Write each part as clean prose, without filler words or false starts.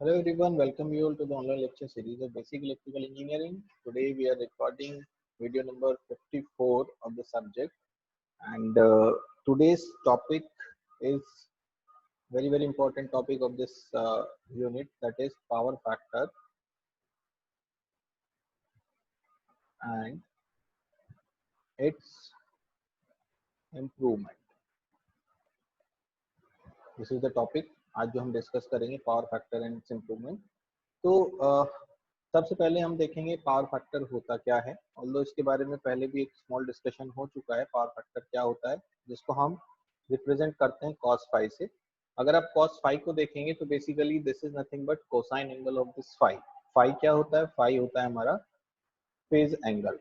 Hello everyone, welcome you all to the online lecture series of Basic Electrical Engineering. Today we are recording video number 54 of the subject, and today's topic is very important topic of this unit, that is power factor and its improvement. This is the topic आज जो हम discuss करेंगे, power factor and it's improvement. तो सबसे पहले हम देखेंगे power factor होता क्या है. ऑल्दो इसके बारे में पहले भी एक स्मॉल डिस्कशन हो चुका है. पावर फैक्टर क्या होता है, जिसको हम रिप्रेजेंट करते हैं cos फाई से. अगर आप cos फाई को देखेंगे तो basically this is nothing but cosine angle of this phi. Phi क्या होता है? फाई होता है हमारा फेज एंगल.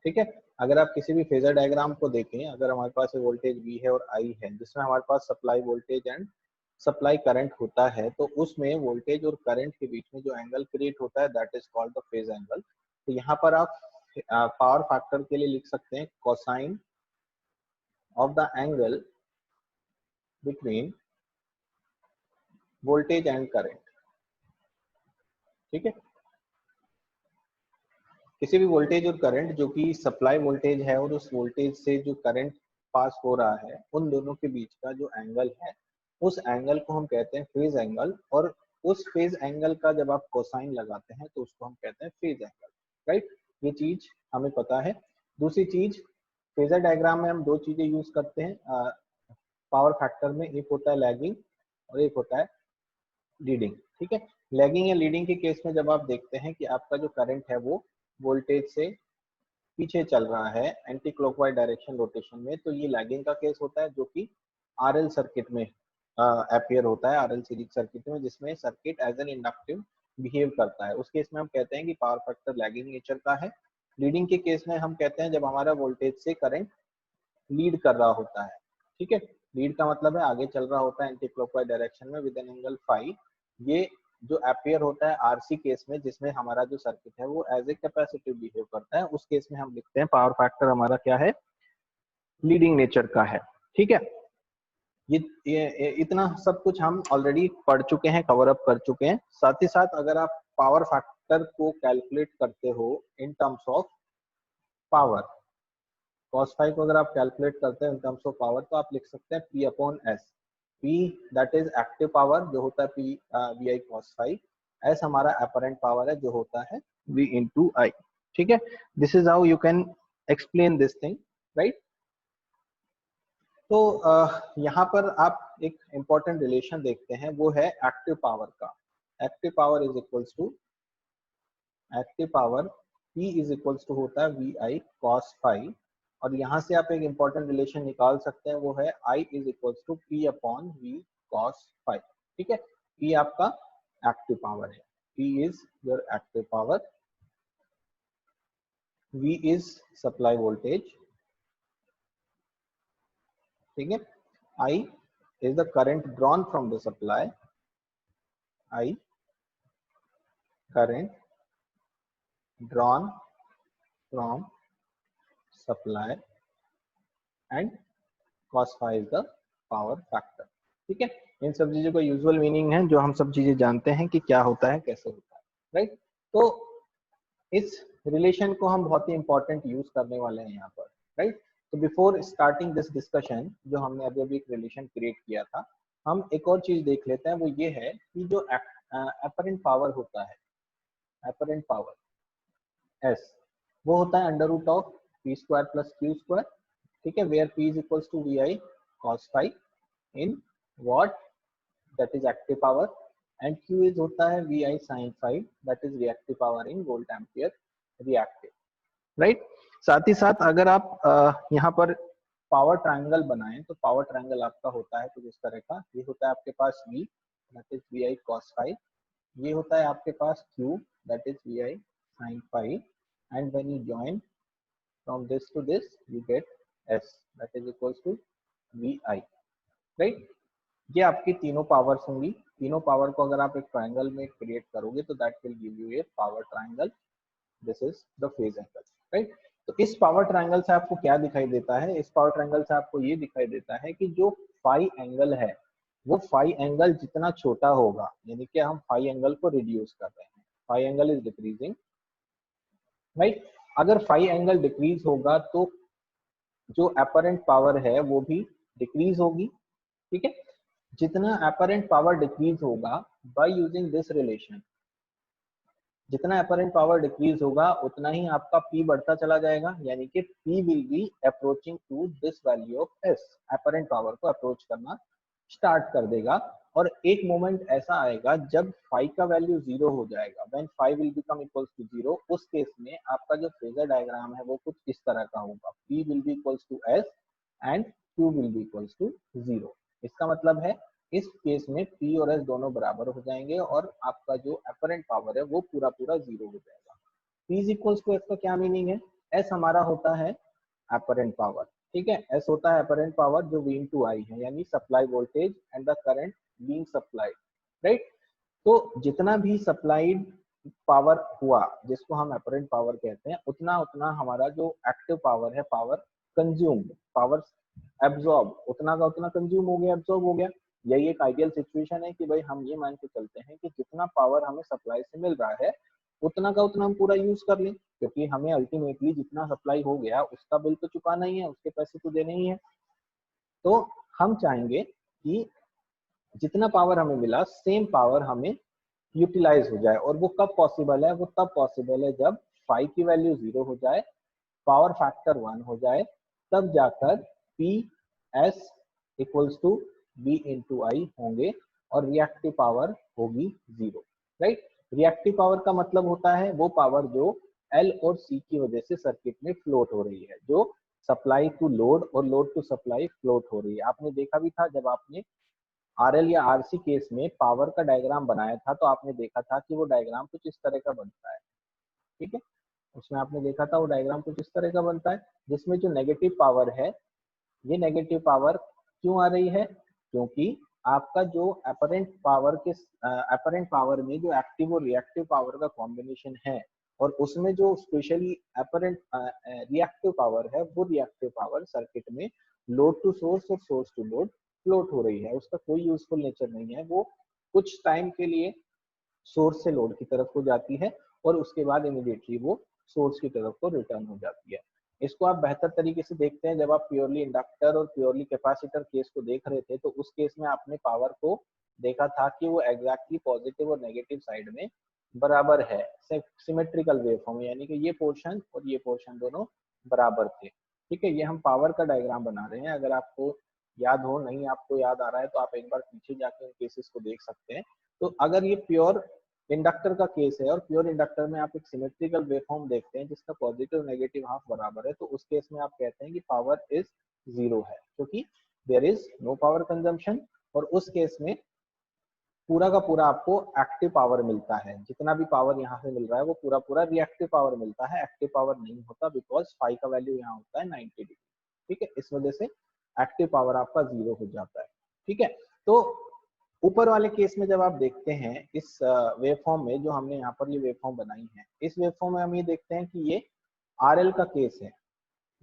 ठीक है. अगर आप किसी भी फेजर डायग्राम को देखें, अगर हमारे पास वोल्टेज V है और I है, जिसमें हमारे पास supply voltage and supply current होता है, तो उसमें वोल्टेज और करंट के बीच में जो एंगल क्रिएट होता है that is called the phase angle. तो यहाँ पर आप पावर फैक्टर के लिए लिख सकते हैं cosine of the angle between voltage and current. ठीक है. किसी भी वोल्टेज और करंट जो कि सप्लाई वोल्टेज है और उस वोल्टेज से जो करंट पास हो रहा है, उन दोनों के बीच का जो एंगल है, उस एंगल को हम कहते हैं फेज एंगल. और उस फेज एंगल का जब आप कोसाइन लगाते हैं तो उसको हम कहते हैं फेज एंगल. राइट. ये चीज हमें पता है. दूसरी चीज, फेजर डायग्राम में हम दो चीजें यूज करते हैं पावर फैक्टर में. एक होता है लैगिंग और एक होता है लीडिंग. ठीक है. लैगिंग या लीडिंग के केस में जब आप देखते हैं कि आपका जो करंट है वो वोल्टेज से पीछे चल रहा है एंटी क्लॉकवाइज डायरेक्शन रोटेशन में, तो ये लैगिंग का केस होता है, जो कि आरएल सर्किट में अपीयर होता है, आरएल सीरीज सर्किट में, जिसमें circuit as an inductive behave करता है. उस केस में हम कहते हैं कि पावर फैक्टर लैगिंग नेचर का है. लीडिंग के केस में हम कहते हैं जब हमारा वोल्टेज से करंट लीड कर रहा होता है. ठीक है. लीड का मतलब है आगे चल रहा होता है एंटी क्लॉकवाइज डायरेक्शन में विद एन एंगल फाई. ये जो अपीयर होता है आरसी केस में, जिसमें हमारा जो सर्किट है वो एज ए कैपेसिटिव बिहेव करता है, उस केस में हम लिखते हैं पावर फैक्टर हमारा क्या है, लीडिंग नेचर का है. ठीक है. ये इतना सब कुछ हम ऑलरेडी पढ़ चुके हैं, कवर अप कर चुके हैं. साथ ही साथ अगर आप पावर फैक्टर को कैलकुलेट करते हो in terms of power, cos phi को अगर आप कैलकुलेट करते हैं इन टर्म्स ऑफ पावर, तो आप लिख सकते हैं P upon S. P that is active power जो होता है P VI cos phi. S हमारा अपरेंट पावर है जो होता है V इंटू I. ठीक है. This is how you can explain this thing. Right. तो यहाँ पर आप एक इंपॉर्टेंट रिलेशन देखते हैं, वो है एक्टिव पावर का. Active power is equals to active power P is equals to होता है VI cos फाई. और यहाँ से आप एक इंपॉर्टेंट रिलेशन निकाल सकते हैं, वो है I is equals to P upon V cos phi. ठीक है. P आपका एक्टिव पावर है, P is your active power, V is supply voltage. ठीक है. I is the current drawn from the supply. I current drawn from supply and cos phi is the power factor. ठीक है. इन सब चीजों का usual meaning है, जो हम सब चीजें जानते हैं कि क्या होता है, कैसे होता है. राइट. तो इस रिलेशन को हम बहुत ही इंपॉर्टेंट यूज करने वाले हैं यहाँ पर. राइट. तो बिफोर स्टार्टिंग दिस डिस्कशन, जो हमने अभी अभी एक रिलेशन क्रिएट किया था, हम एक और चीज देख लेते हैं. वो ये है कि जो अपरेंट पावर होता है, अपरेंट पावर S, वो होता है under root of P square plus Q square. ठीक है. Where P is equals to VI cos phi in watt, that is active power, and Q is होता है VI sin phi, that is reactive power in volt ampere reactive. Right. साथ ही साथ अगर आप यहाँ पर पावर ट्रायंगल बनाएं, तो पावर ट्रायंगल आपका होता है कुछ इस तरह का. ये होता है आपके पास V, that is VI cos phi. ये होता है आपके पास Q, that is VI sin phi. And when you join from this to this you get S, that is equals to VI. Right. ये आपकी तीनों पावर्स होंगी. तीनों पावर को अगर आप एक ट्रायंगल में क्रिएट करोगे तो that will give U A power triangle. This is the phase angle. Right. तो इस पावर ट्रायंगल से आपको क्या दिखाई देता है? इस पावर ट्रायंगल से आपको ये दिखाई देता है कि जो फाई एंगल है, वो फाई एंगल जितना छोटा होगा, यानी कि हम फाई एंगल को रिड्यूस कर रहे हैं, phi angle is decreasing, right. अगर फाई एंगल डिक्रीज होगा तो जो अपरेंट पावर है वो भी डिक्रीज होगी, ठीक है। जितना अपरेंट पावर डिक्रीज होगा बाय यूजिंग दिस रिलेशन, जितना अपरेंट पावर डिक्रीज होगा उतना ही आपका P बढ़ता चला जाएगा, यानी कि P will be approaching to this value of S, apparent power को अप्रोच करना स्टार्ट कर देगा। और एक मोमेंट ऐसा आएगा जब फाई का वैल्यू 0 हो जाएगा, when phi will become equals to 0, उस केस में आपका जो फेजर डायग्राम है वो कुछ इस तरह का होगा, P will be equals to S and Q will be equals to 0। इसका मतलब है इस केस में P और S दोनों बराबर हो जाएंगे और आपका जो अपरेंट पावर है वो पूरा पूरा 0 हो जाएगा। P is equals to S का क्या मीनिंग है? S हमारा होता है अपरेंट पावर, ठीक है। S होता है अपरेंट पावर जो V इंटू I है, यानी supply voltage and the current being supplied, right. तो जितना भी सप्लाइड पावर हुआ जिसको हम अपरेंट पावर कहते हैं, उतना उतना हमारा जो एक्टिव पावर है, पावर कंज्यूम्ड, पावर एब्जॉर्ब, उतना का उतना कंज्यूम हो गया, एब्जॉर्ब हो गया। यही एक आइडियल सिचुएशन है कि भाई हम ये मान के चलते हैं कि जितना पावर हमें सप्लाई से मिल रहा है उतना का उतना हम पूरा यूज कर लें, क्योंकि हमें अल्टीमेटली जितना सप्लाई हो गया उसका बिल तो चुकाना ही है, उसके पैसे तो देने ही है। तो हम चाहेंगे कि जितना पावर हमें मिला सेम पावर हमें यूटिलाइज हो जाए, और वो कब पॉसिबल है? वो तब पॉसिबल है जब फाई की वैल्यू 0 हो जाए, पावर फैक्टर 1 हो जाए, तब जाकर P S equals to B into I होंगे और रिएक्टिव पावर होगी 0, राइट। रिएक्टिव पावर का मतलब होता है वो पावर जो L और C की वजह से सर्किट में फ्लोट हो रही है, जो सप्लाई टू लोड और लोड टू सप्लाई फ्लोट हो रही है। आपने देखा भी था जब आपने RL या RC केस में पावर का डायग्राम बनाया था, तो आपने देखा था कि वो डायग्राम कुछ इस तरह का बनता है, ठीक है। उसमें आपने देखा था वो डायग्राम कुछ इस तरह का बनता है, जिसमें जो नेगेटिव पावर है, ये नेगेटिव पावर क्यों आ रही है? क्योंकि आपका जो अपरेंट पावर में जो एक्टिव और रिएक्टिव पावर का कॉम्बिनेशन है, और उसमें जो स्पेशली अपरेंट रिएक्टिव पावर है, वो रिएक्टिव पावर सर्किट में लोड टू सोर्स और सोर्स टू लोड फ्लोट हो रही है, उसका कोई यूजफुल नेचर नहीं है। वो कुछ टाइम के लिए सोर्स से लोड की तरफ को जाती है और उसके बाद इमीडिएटली वो सोर्स की तरफ को रिटर्न हो जाती है। इसको आप बेहतर तरीके से देखते हैं जब आप प्योरली इंडक्टर और प्योरली कैपेसिटर केस को देख रहे थे, तो उस केस में आपने पावर को देखा था कि वो एग्जैक्टली पॉजिटिव और नेगेटिव साइड में बराबर है, सिमेट्रिकल वेवफॉर्म, यानी कि ये पोर्शन और ये पोर्शन दोनों बराबर थे, ठीक है। ये हम पावर का डायग्राम बना रहे हैं, अगर आपको याद हो, नहीं आपको याद आ रहा है तो आप एक बार पीछे जाके उन केसेस को देख सकते हैं। तो अगर ये प्योर इंडक्टर का केस है और प्योर इंडक्टर में आप एक सिमेट्रिकल वेवफॉर्म देखते हैं जिसका पॉजिटिव नेगेटिव हाफ बराबर है, तो उस केस में आप कहते हैं कि पावर इज 0 है, क्योंकि there is no power consumption, और उस केस में पूरा का पूरा आपको एक्टिव पावर मिलता है। जितना भी पावर यहाँ से मिल रहा है वो पूरा पूरा रिएक्टिव पावर मिलता है, एक्टिव पावर नहीं होता, बिकॉज फाई का वैल्यू यहाँ होता है 90 डिग्री, ठीक है। इस वजह से एक्टिव पावर आपका 0 हो जाता है, ठीक है। तो ऊपर वाले केस में जब आप देखते हैं इस वेवफॉर्म में, जो हमने यहाँ पर ये वेवफॉर्म बनाई है, इस वेवफॉर्म में हम ये देखते हैं कि ये RL का केस है,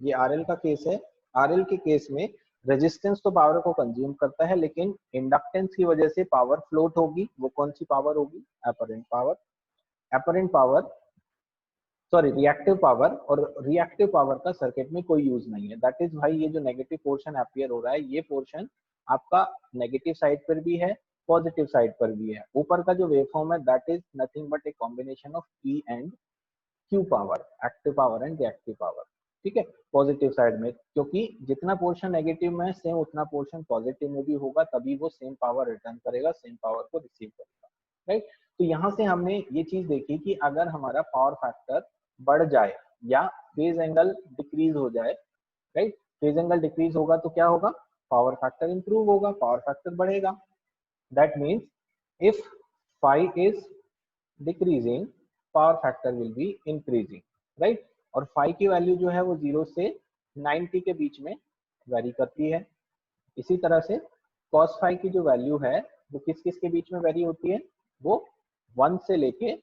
ये RL का केस है। RL के केस में रेजिस्टेंस तो पावर को कंज्यूम करता है, लेकिन इंडक्टेंस की वजह से पावर फ्लोट होगी। वो कौन सी पावर होगी? Apparent power. Apparent power, sorry, reactive power, और रिएक्टिव पावर का सर्किट में कोई यूज नहीं है। दैट इज भाई ये जो नेगेटिव पोर्शन अपीयर हो रहा है, ये पोर्शन आपका नेगेटिव साइड पर भी है, पॉजिटिव साइड पर भी है। ऊपर का जो वेवफॉर्म है that is nothing but a combination of P and Q power, active power and reactive power, ठीक है। पॉजिटिव साइड में, क्योंकि जितना पोर्शन नेगेटिव में है सेम उतना पोर्शन पॉजिटिव में भी होगा, तभी वो सेम पावर रिटर्न करेगा, सेम पावर को रिसीव करेगा, राइट। तो यहाँ से हमने ये चीज देखी कि अगर हमारा पावर फैक्टर बढ़ जाए या फेज एंगल डिक्रीज हो जाए, राइट, फेज एंगल डिक्रीज होगा तो क्या होगा? पावर फैक्टर इंप्रूव होगा, पावर फैक्टर बढ़ेगा। That means if phi is decreasing, power factor will be increasing, right. और फाई की वैल्यू जो है वो 0 से 90 के बीच में वेरी करती है। इसी तरह से cos फाई की जो वैल्यू है वो किस किस के बीच में वेरी होती है? वो 1 से लेके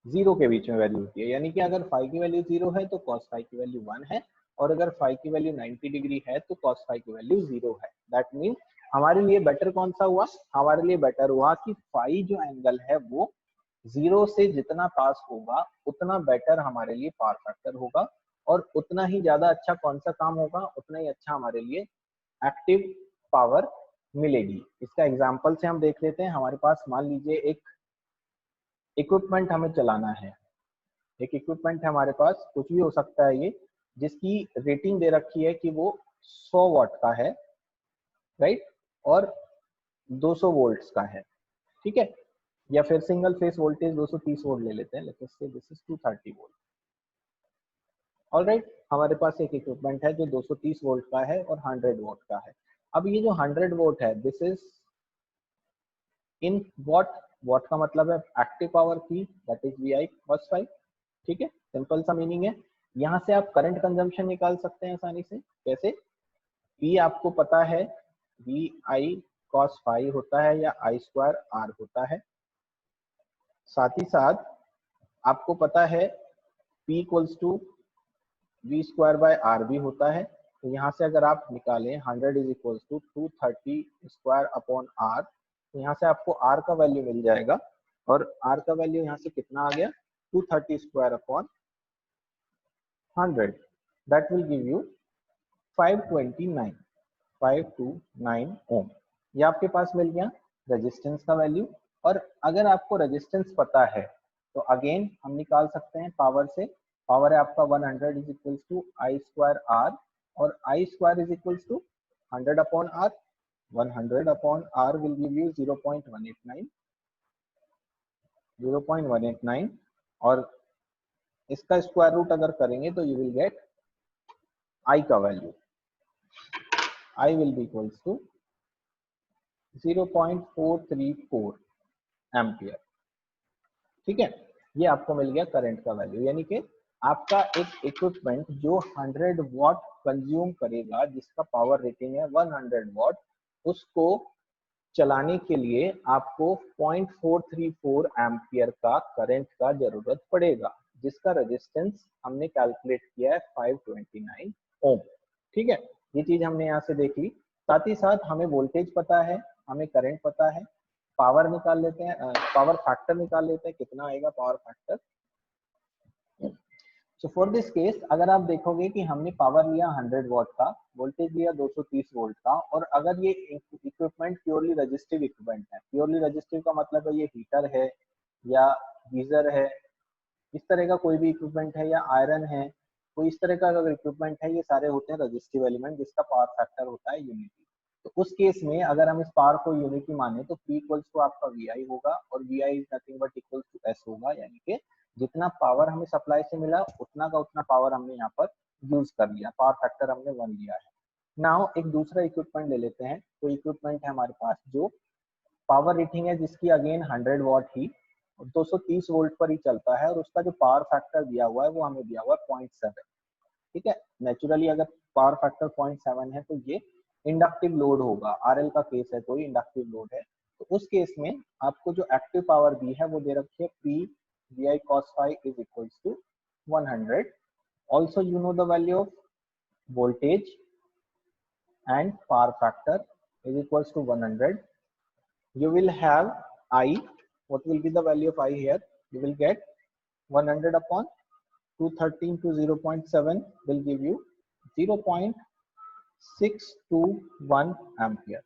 0 के बीच में वैल्यू होती है, यानी कि अगर फाई की वैल्यू 0 है तो cos फाई की वैल्यू 1 है, और अगर फाई की वैल्यू 90 डिग्री है तो कॉस फाई की वैल्यू 0 है। दैट मीन हमारे लिए बेटर कौन सा हुआ, हमारे लिए बेटर हुआ कि फाई जो एंगल है वो 0 से जितना पास होगा उतना बेटर हमारे लिए पावर फैक्टर होगा, और उतना ही ज्यादा अच्छा कौन सा काम होगा, उतना ही अच्छा हमारे लिए एक्टिव पावर मिलेगी। इसका एग्जांपल से हम देख लेते हैं। हमारे पास मान लीजिए एक इक्विपमेंट हमें चलाना है, एक इक्विपमेंट है हमारे पास, कुछ भी हो सकता है ये, जिसकी रेटिंग दे रखी है कि वो 100 वाट का है, राइट, और 200 वोल्ट्स का है, ठीक है, या फिर सिंगल फेस वोल्टेज 230 वोल्ट ले लेते हैं, let's say this is 230 volt. Alright, हमारे पास एक इक्विपमेंट है जो 230 वोल्ट का है और 100 वोल्ट का है। अब ये जो 100 वोल्ट है, this is in watt, watt का मतलब है एक्टिव पावर की, that is V I cos phi, ठीक है, सिंपल सा मीनिंग है। यहाँ से आप करंट कंजम्पशन निकाल सकते हैं आसानी से। कैसे? P आपको पता है वी आई कॉस फाई होता है या आई स्क्वायर आर होता है, साथ ही साथ आपको पता है P equals to V square by R भी होता है। तो यहाँ से अगर आप निकालें 100 is equals to 230 square upon R, तो यहाँ से आपको आर का वैल्यू मिल जाएगा, और आर का वैल्यू यहाँ से कितना आ गया, 230 square upon 100, that will give you 529 ओम। ये आपके पास मिल गया रेजिस्टेंस का वैल्यू। और अगर आपको रेजिस्टेंस पता है तो अगेन हम निकाल सकते हैं पावर से। पावर है आपका 100 is equals to I square R, और I square is equals to 100 upon R. 100 upon R will give you 0.189, और इसका स्क्वायर रूट अगर करेंगे तो यू विल गेट आई का value, I will be equals to 0.434 ampere, ठीक है। ये आपको मिल गया करंट का वैल्यू, यानी कि आपका एक इक्विपमेंट जो 100 वॉट कंज्यूम करेगा, जिसका पावर रेटिंग है 100 वॉट, उसको चलाने के लिए आपको 0.434 एम्पियर का करंट का जरूरत पड़ेगा, जिसका रेजिस्टेंस हमने कैलकुलेट किया है 529 ओम, ठीक है। ये चीज हमने यहाँ से देख ली। साथ ही साथ हमें वोल्टेज पता है, हमें करंट पता है, पावर निकाल लेते हैं, पावर फैक्टर निकाल लेते हैं, कितना आएगा power factor. So for this case अगर आप देखोगे कि हमने पावर लिया 100 वॉट का, वोल्टेज लिया 230 वोल्ट का, और अगर ये इक्विपमेंट प्योरली रजिस्टिव इक्विपमेंट है, प्योरली रजिस्टिव का मतलब है ये हीटर है या गीजर है, इस तरह का कोई भी इक्विपमेंट है, या आयरन है, कोई इस तरह का अगर इक्विपमेंट है, ये सारे होते हैं रजिस्टिव एलिमेंट, जिसका पावर फैक्टर होता है यूनिटी। तो उस केस में अगर हम इस पावर को यूनिटी माने तो P इक्वल्स टू आपका VI होगा, और VI is nothing but equals to S होगा, यानी कि जितना पावर हमें सप्लाई से मिला उतना का उतना पावर हमने यहाँ पर यूज कर लिया, पावर फैक्टर हमने 1 लिया है। नाउ एक दूसरा इक्विपमेंट ले लेते हैं। कोई इक्विपमेंट है हमारे पास जो पावर रेटिंग है जिसकी अगेन 100 वॉट ही 230 वोल्ट पर ही चलता है, और उसका जो पावर फैक्टर दिया हुआ है वो हमें दिया हुआ है 0.7, ठीक है। नेचुरली अगर पावर फैक्टर 0.7 है तो ये इंडक्टिव लोड होगा, आरएल का केस है, कोई इंडक्टिव लोड है। तो उस केस में आपको जो एक्टिव पावर दी है वो दे रखी है P VI cos phi is equals to 100. Also you know the value of voltage and power factor is equals to 100. You will have I. What will be the value of I here? You will get 100 upon 213 to 0.7 will give you 0.621 ampere.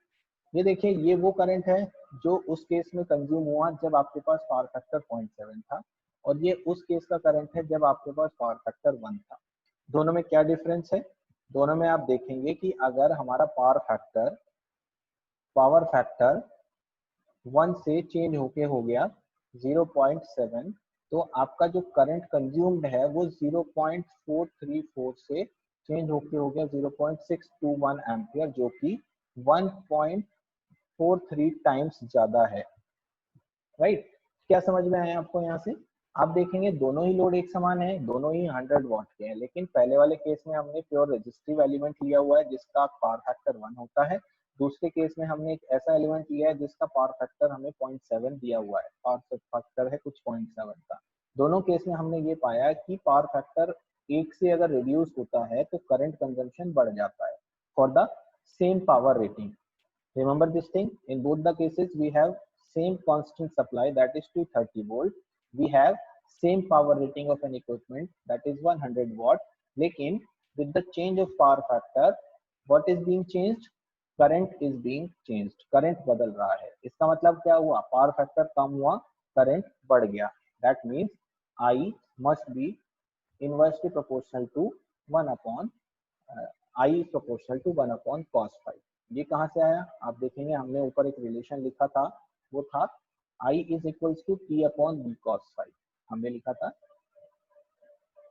ये देखिए, ये वो current है जो उस case में consume हुआ जब आपके पास पावर फैक्टर 0.7 था, और ये उस केस का करंट है जब आपके पास पावर फैक्टर 1 था। दोनों में क्या डिफरेंस है? दोनों में आप देखेंगे कि अगर हमारा पावर फैक्टर 1 से चेंज होके हो गया 0.7, तो आपका जो करंट कंज्यूम्ड है वो 0.434 से चेंज होके हो गया 0.621 एम्पियर, जो कि 1.43 टाइम्स ज्यादा है, राइट। क्या समझ में आया आपको? यहाँ से आप देखेंगे दोनों ही लोड एक समान है, दोनों ही 100 वॉट के हैं, लेकिन पहले वाले केस में हमने प्योर रेजिस्टिव एलिमेंट लिया हुआ है जिसका पावर फैक्टर 1 होता है। दूसरे केस में हमने एक ऐसा एलिमेंट लिया है जिसका पावर फैक्टर हमें 0.7 दिया हुआ है, पावर फैक्टर है कुछ 0.7 का। दोनों केस में हमने ये पाया कि पावर फैक्टर एक से अगर रिड्यूस होता है तो करंट कंजम्पशन बढ़ जाता है for the same power rating. Remember this thing, in both the cases we have same constant supply, that is 230 volt. We have same power rating of an equipment, that is 100 watt. लेकिन with the change of power factor, what is being changed? Current is being changed. Current बदल रहा है. इसका मतलब क्या हुआ? Power factor कम हुआ, current बढ़ गया. That means I must be inversely proportional to 1 upon I is proportional to 1 upon cos phi. ये कहाँ से आया? आप देखेंगे हमने ऊपर एक रिलेशन लिखा था, वो था I is equals to P upon V cos phi. हमने लिखा था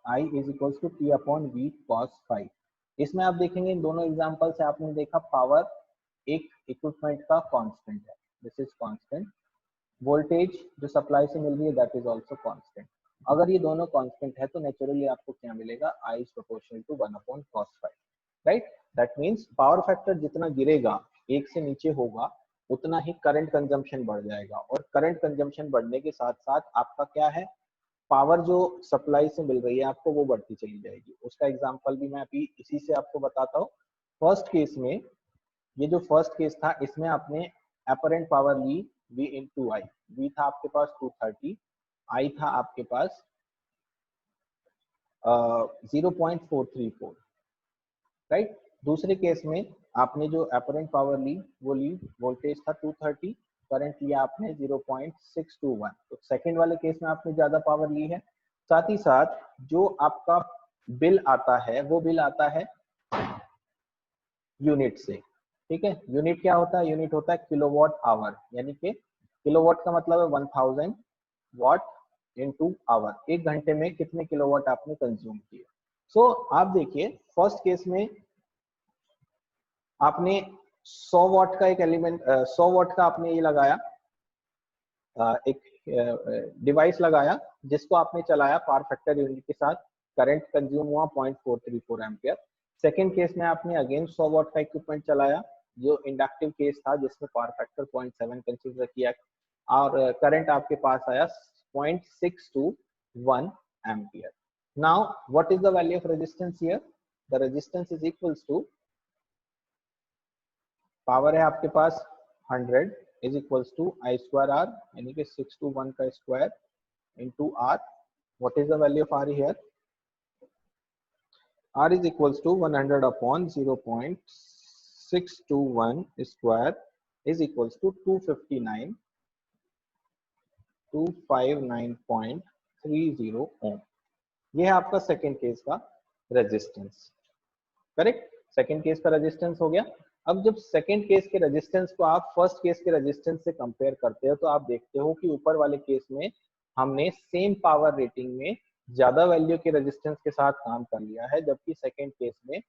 I is equals to P upon V cos phi. इसमें आप देखेंगे इन दोनों एग्जांपल से आपने देखा पावर एक इक्विपमेंट का कांस्टेंट है, दिस इज कांस्टेंट. वोल्टेज जो सप्लाई से मिल रही है दैट इज आल्सो कांस्टेंट. अगर ये दोनों कांस्टेंट है तो नेचुरली आपको क्या मिलेगा? I is proportional to 1 upon cos phi. Right, that means power factor जितना गिरेगा, एक से नीचे होगा, उतना ही करंट कंजम्पशन बढ़ जाएगा. और करंट कंजम्पशन बढ़ने के साथ साथ आपका क्या है? पावर जो सप्लाई से मिल रही है आपको वो बढ़ती चली जाएगी. उसका एग्जांपल भी मैं अभी इसी से आपको बताता हूँ. फर्स्ट केस में, ये जो फर्स्ट केस था इसमें आपने अपरेंट पावर ली V into I. V था आपके पास 230, I था आपके पास 0.434. राइट. दूसरे केस में आपने जो अपरेंट पावर ली वो ली, वोल्टेज था 230, करंट लिया आपने 0.621. तो सेकंड वाले केस में आपने ज्यादा पावर ली है. साथ ही साथ जो आपका बिल आता है वो बिल आता है यूनिट से. ठीक है, यूनिट क्या होता है? यूनिट होता है किलोवाट आवर, यानी कि किलोवाट का मतलब है 1000 वाट इनटू आवर. एक घंटे में कितने किलोवाट आपने कंज्यूम किए. सो आप देखिए फर्स्ट केस में आपने 100 वाट का एक एलिमेंट 100 वाट का आपने ये लगाया, एक डिवाइस लगाया जिसको आपने चलाया पावर फैक्टर यूनिट के साथ. करंट कंज्यूम हुआ 0.434 एम्पियर. सेकेंड केस में आपने अगेन 100 वाट का इक्विपमेंट चलाया जो इंडक्टिव केस था जिसमें पावर फैक्टर 0.7 कंसीडर किया और करंट आपके पास आया 0.621 ampere. Now what is the value of resistance here? The resistance is equals to, power है आपके पास 100 is equals to I square R, यानी कि 621 का square into R. What is the value of R here? R is equals to 100 upon 0.621 square is equals to 259.30 ओम. ये है आपका second case का resistance. Correct, second case का resistance हो गया. अब जब सेकेंड केस के रेजिस्टेंस को आप फर्स्ट केस के रेजिस्टेंस से कंपेयर करते हो तो आप देखते हो कि ऊपर वाले केस में हमने सेम पावर रेटिंग में ज्यादा वैल्यू के रेजिस्टेंस के साथ काम कर लिया है, जबकि सेकेंड केस में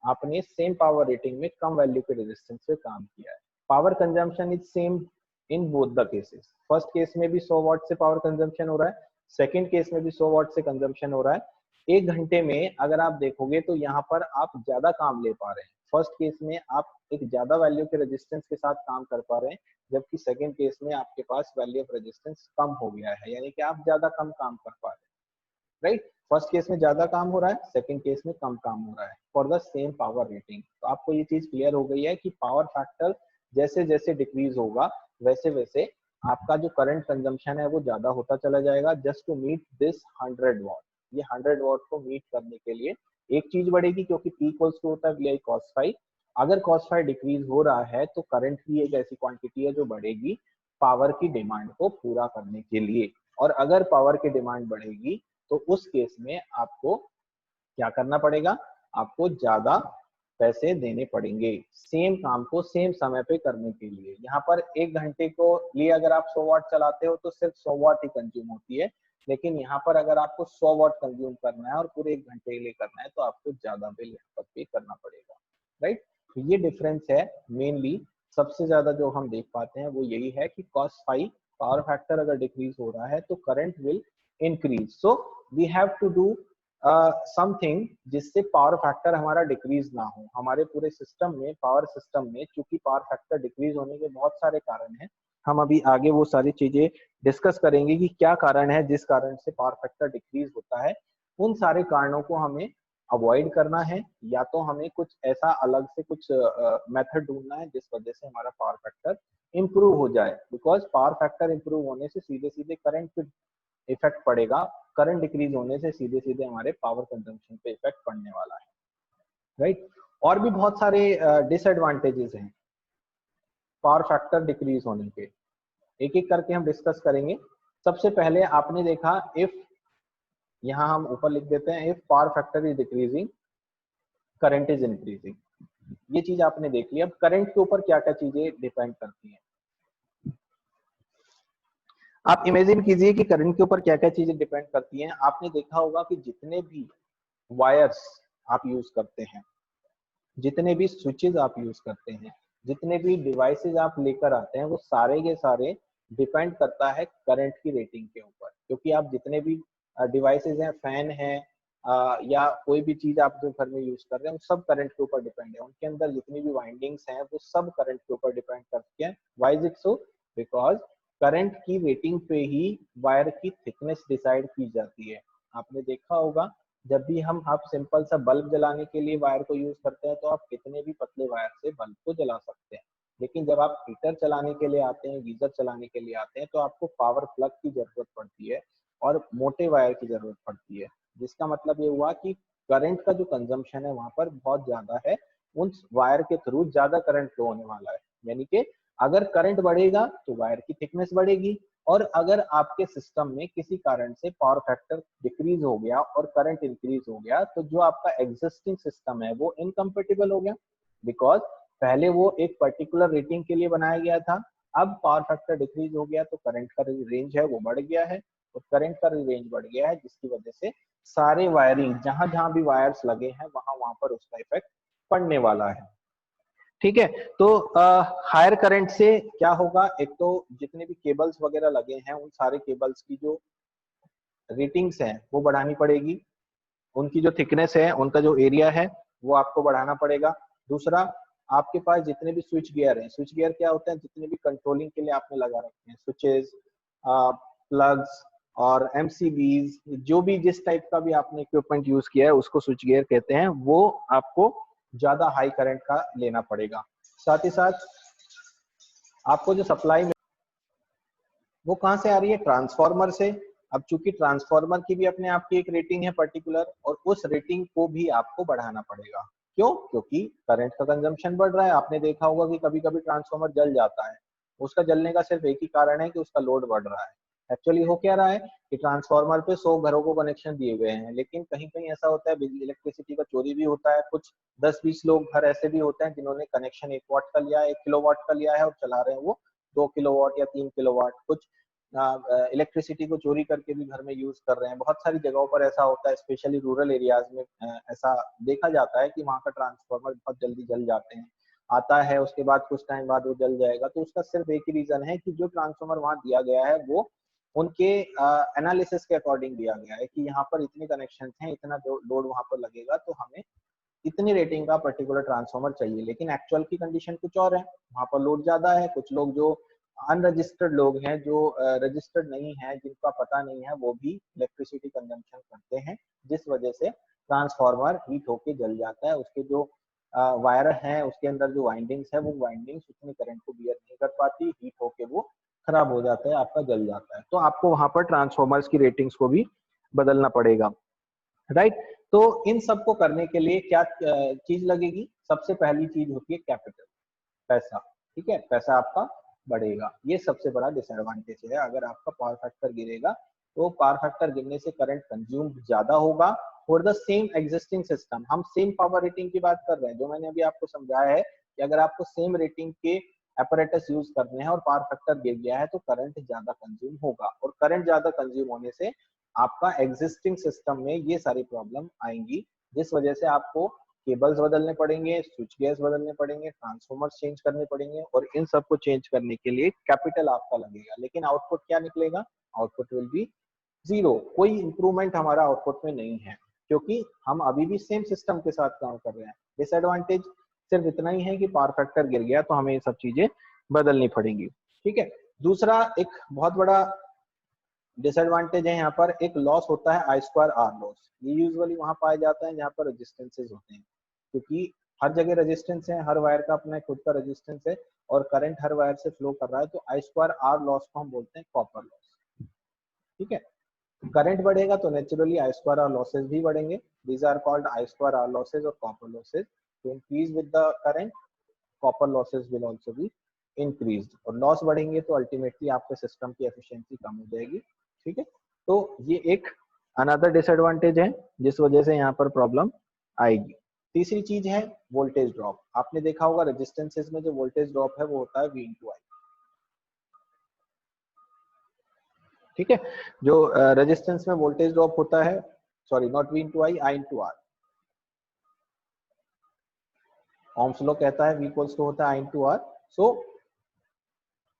आपने सेम पावर रेटिंग में कम वैल्यू के रेजिस्टेंस से काम किया है. Power consumption is same in both the cases. First case में भी 100 वाट से पावर कंजम्पशन हो रहा है, सेकेंड केस में भी 100 वाट से कंजम्पशन हो रहा है. एक घंटे में अगर आप देखोगे तो यहाँ पर आप ज्यादा काम ले पा रहे हैं. फर्स्ट केस में आप एक ज्यादा वैल्यू के रेजिस्टेंस के साथ काम कर पा रहे हैं, जबकि सेकेंड केस में आपके पास वैल्यू ऑफ रेजिस्टेंस कम हो गया है, यानी कि आप ज्यादा कम काम कर पा रहे हैं. राइट, फर्स्ट केस में ज्यादा काम हो रहा है, सेकेंड केस में कम काम हो रहा है for the same power rating. तो आपको ये चीज क्लियर हो गई है कि पावर फैक्टर जैसे जैसे डिक्रीज होगा वैसे वैसे आपका जो करंट कंजम्पशन है वो ज्यादा होता चला जाएगा. जस्ट टू मीट दिस 100 वाट, ये 100 वाट को मीट करने के लिए एक चीज बढ़ेगी क्योंकि P इक्वल्स टू होता है VI cos phi. अगर cos phi डिक्रीज हो रहा है तो करंट भी एक ऐसी क्वांटिटी है जो बढ़ेगी पावर की डिमांड को पूरा करने के लिए. और अगर पावर की डिमांड बढ़ेगी तो उस केस में आपको क्या करना पड़ेगा? आपको ज्यादा पैसे देने पड़ेंगे सेम काम को सेम समय पे करने के लिए. यहाँ पर एक घंटे को लिए अगर आप 100 वाट चलाते हो तो सिर्फ 100 वाट ही कंज्यूम होती है, लेकिन यहाँ पर अगर आपको 100 वाट कंज्यूम करना है और पूरे एक घंटे के लिए करना है तो आपको ज्यादा बिल यहाँ पर पे करना पड़ेगा. राइट, तो ये डिफरेंस है मेनली. सबसे ज्यादा जो हम देख पाते हैं वो यही है कि cos phi पावर फैक्टर अगर डिक्रीज हो रहा है तो current will increase. So we have to do something जिससे पावर फैक्टर हमारा डिक्रीज ना हो. हमारे पूरे सिस्टम में, पावर सिस्टम में, चूंकि पावर फैक्टर डिक्रीज होने के बहुत सारे कारण हैं, हम अभी आगे वो सारी चीजें डिस्कस करेंगे कि क्या कारण है जिस कारण से पावर फैक्टर डिक्रीज होता है. उन सारे कारणों को हमें अवॉइड करना है, या तो हमें कुछ ऐसा अलग से कुछ मेथड ढूंढना है जिस वजह से हमारा पावर फैक्टर इंप्रूव हो जाए। बिकॉज पावर फैक्टर इंप्रूव होने से सीधे सीधे करंट पे इफेक्ट पड़ेगा, करंट डिक्रीज होने से सीधे सीधे हमारे पावर कंजम्पशन पे इफेक्ट पड़ने वाला है, राइट। और भी बहुत सारे डिसएडवांटेजेस हैं पावर फैक्टर डिक्रीज होने के, एक एक करके हम डिस्कस करेंगे। सबसे पहले आपने देखा, इफ, यहां हम ऊपर लिख देते हैं, if power factor is decreasing current is increasing. ये चीज आपने देख ली। अब करंट के ऊपर क्या क्या चीजें डिपेंड करती हैं, आप इमेजिन कीजिए कि करंट के ऊपर क्या क्या चीजें डिपेंड करती हैं। आपने देखा होगा कि जितने भी वायर्स आप यूज करते हैं, जितने भी स्विचेस आप यूज करते हैं, जितने भी डिवाइसेस आप लेकर आते हैं, वो सारे के सारे डिपेंड करता है करंट की रेटिंग के ऊपर। क्योंकि आप जितने भी डिवाइसेस हैं, फैन है या कोई भी चीज आप जो घर में यूज कर रहे हैं, वो सब करंट के ऊपर डिपेंड है। उनके अंदर जितनी भी वाइंडिंग्स हैं वो सब करंट के ऊपर डिपेंड करती हैं। Why is it so? Because current की रेटिंग पे ही वायर की थिकनेस डिसाइड की जाती है। आपने देखा होगा जब भी हम आप सिंपल सा बल्ब जलाने के लिए वायर को यूज करते हैं, तो आप कितने भी पतले वायर से बल्ब को जला सकते हैं। लेकिन जब आप हीटर चलाने के लिए आते हैं, गीजर चलाने के लिए आते हैं, तो आपको पावर प्लग की जरूरत पड़ती है और मोटे वायर की जरूरत पड़ती है। जिसका मतलब ये हुआ कि करंट का जो कंजम्पशन है वहां पर बहुत ज्यादा है, उन वायर के थ्रू ज्यादा करंट फ्लो होने वाला है। यानी कि अगर करंट बढ़ेगा तो वायर की थिकनेस बढ़ेगी, और अगर आपके सिस्टम में किसी कारण से पावर फैक्टर डिक्रीज हो गया और करंट इंक्रीज हो गया, तो जो आपका एग्जिस्टिंग सिस्टम है वो इनकम्पेटिबल हो गया। बिकॉज पहले वो एक पर्टिकुलर रेटिंग के लिए बनाया गया था, अब पावर फैक्टर डिक्रीज हो गया तो करंट का रेंज है वो बढ़ गया है, तो करंट का रेंज बढ़ गया है, जिसकी वजह से सारे वायरिंग जहां जहां भी वायर्स लगे हैं वहां वहां पर उसका इफेक्ट पड़ने वाला है। ठीक है, तो हायर करंट से क्या होगा, एक तो जितने भी केबल्स वगैरह लगे हैं उन सारे केबल्स की जो रेटिंग्स हैं वो बढ़ानी पड़ेगी, उनकी जो थिकनेस है, उनका जो एरिया है वो आपको बढ़ाना पड़ेगा। दूसरा, आपके पास जितने भी स्विच गियर हैं, स्विच गियर क्या होते हैं, जितने भी कंट्रोलिंग के लिए आपने लगा रखे हैं, स्विचेस, प्लग्स और एमसीबीज, जो भी जिस टाइप का भी आपने इक्विपमेंट यूज किया है उसको स्विच गियर कहते हैं, वो आपको ज्यादा हाई करंट का लेना पड़ेगा। साथ ही साथ आपको जो सप्लाई में वो कहाँ से आ रही है, ट्रांसफार्मर से। अब चूंकि ट्रांसफार्मर की भी अपने आप की एक रेटिंग है पर्टिकुलर, और उस रेटिंग को भी आपको बढ़ाना पड़ेगा। क्यों? क्योंकि करंट का कंजम्पशन बढ़ रहा है। आपने देखा होगा कि कभी कभी ट्रांसफार्मर जल जाता है, उसका जलने का सिर्फ एक ही कारण है कि उसका लोड बढ़ रहा है। एक्चुअली हो क्या रहा है कि ट्रांसफार्मर पे 100 घरों को कनेक्शन दिए गए हैं, लेकिन कहीं कहीं ऐसा होता है बिजली इलेक्ट्रिसिटी का चोरी भी होता है। कुछ 10-20 लोग घर ऐसे भी होते हैं जिन्होंने कनेक्शन 1 वाट का लिया है, 1 किलोवाट का लिया है और चला रहे हैं वो 2 किलोवाट या 3 किलोवाट। कुछ इलेक्ट्रिसिटी को चोरी करके भी घर में यूज कर रहे हैं। बहुत सारी जगहों पर ऐसा होता है, स्पेशली रूरल एरियाज में ऐसा देखा जाता है कि वहाँ का ट्रांसफार्मर बहुत जल्दी जल जाते हैं, आता है उसके बाद कुछ टाइम बाद वो जल जाएगा। तो उसका सिर्फ एक ही रीजन है कि जो ट्रांसफार्मर वहाँ दिया गया है वो उनके एनालिसिस के अकॉर्डिंग दिया गया है कि यहाँ पर इतने कनेक्शन हैं, इतना लोड वहाँ पर लगेगा, तो हमें इतनी रेटिंग का पर्टिकुलर ट्रांसफार्मर चाहिए। लेकिन एक्चुअल की कंडीशन कुछ और है, वहाँ पर लोड ज्यादा है। कुछ लोग जो अनरजिस्टर्ड लोग हैं, जो रजिस्टर्ड नहीं है, जिनका पता नहीं है, वो भी इलेक्ट्रिसिटी कंजम्पशन करते हैं, जिस वजह से ट्रांसफार्मर हीट होके जल जाता है। उसके जो वायर है, उसके अंदर जो वाइंडिंग्स है, वो वाइंडिंग्स उतनी करंट को बियर नहीं कर पाती, हीट होके वो खराब हो जाता है, आपका जल जाता है। तो आपको वहां पर ट्रांसफार्मर्स की रेटिंग्स को भी बदलना पड़ेगा, राइट। तो इन सब को करने के लिए क्या चीज लगेगी? सबसे पहली चीज होती है कैपिटल, पैसा। ठीक है, पैसा आपका बढ़ेगा, ये सबसे बड़ा डिसएडवांटेज है। अगर आपका पावर फैक्टर गिरेगा तो पावर फैक्टर गिरने से करंट कंज्यूम ज्यादा होगा for the same existing system. हम सेम पावर रेटिंग की बात कर रहे हैं, जो मैंने अभी आपको समझाया है कि अगर आपको सेम रेटिंग के apparatus यूज करने हैं और पावर फैक्टर गिर गया है तो करंट ज्यादा कंज्यूम होगा, और करंट ज्यादा कंज्यूम होने से आपका एग्जिस्टिंग सिस्टम में ये सारी प्रॉब्लम आएंगी, जिस वजह से आपको केबल्स बदलने पड़ेंगे, स्विच गियर्स बदलने पड़ेंगे, ट्रांसफॉर्मर्स चेंज करने पड़ेंगे, और इन सबको चेंज करने के लिए कैपिटल आपका लगेगा। लेकिन आउटपुट क्या निकलेगा? Output will be zero. कोई इंप्रूवमेंट हमारा आउटपुट में नहीं है, क्योंकि हम अभी भी सेम सिस्टम के साथ काम कर रहे हैं। डिसएडवांटेज सिर्फ इतना ही है कि पावर फैक्टर गिर गया तो हमें ये सब चीजें बदलनी पड़ेंगी। ठीक है, दूसरा एक बहुत बड़ा डिसएडवांटेज है यहाँ पर, एक लॉस होता है आई स्क्वायर आर लॉस। ये यूजुअली वहां पाया जाता है जहाँ पर रेजिस्टेंसेज होते हैं, क्योंकि हर जगह रेजिस्टेंस है, हर वायर का अपना खुद का रेजिस्टेंस है और करंट हर वायर से फ्लो कर रहा है, तो आई स्क्वायर आर लॉस को हम बोलते हैं कॉपर लॉस। ठीक है, करंट बढ़ेगा तो naturally I square R losses भी बढ़ेंगे। These are called I square R losses और कॉपर लॉसेज। तो increase with the current, copper losses will also be increased, और लॉस बढ़ेंगे तो अल्टीमेटली आपके सिस्टम की एफिशिएंसी कम हो जाएगी। ठीक है, तो ये एक अनदर डिसएडवांटेज है जिस वजह से यहाँ पर प्रॉब्लम आएगी। तीसरी चीज है वोल्टेज ड्रॉप। आपने देखा होगा रेजिस्टेंसेस में जो वोल्टेज ड्रॉप है वो होता है V into I। ठीक है, जो रेजिस्टेंस में वोल्टेज ड्रॉप होता है, sorry not V into I, I into R। Ohm's law कहता है V equals to होता है I into R। So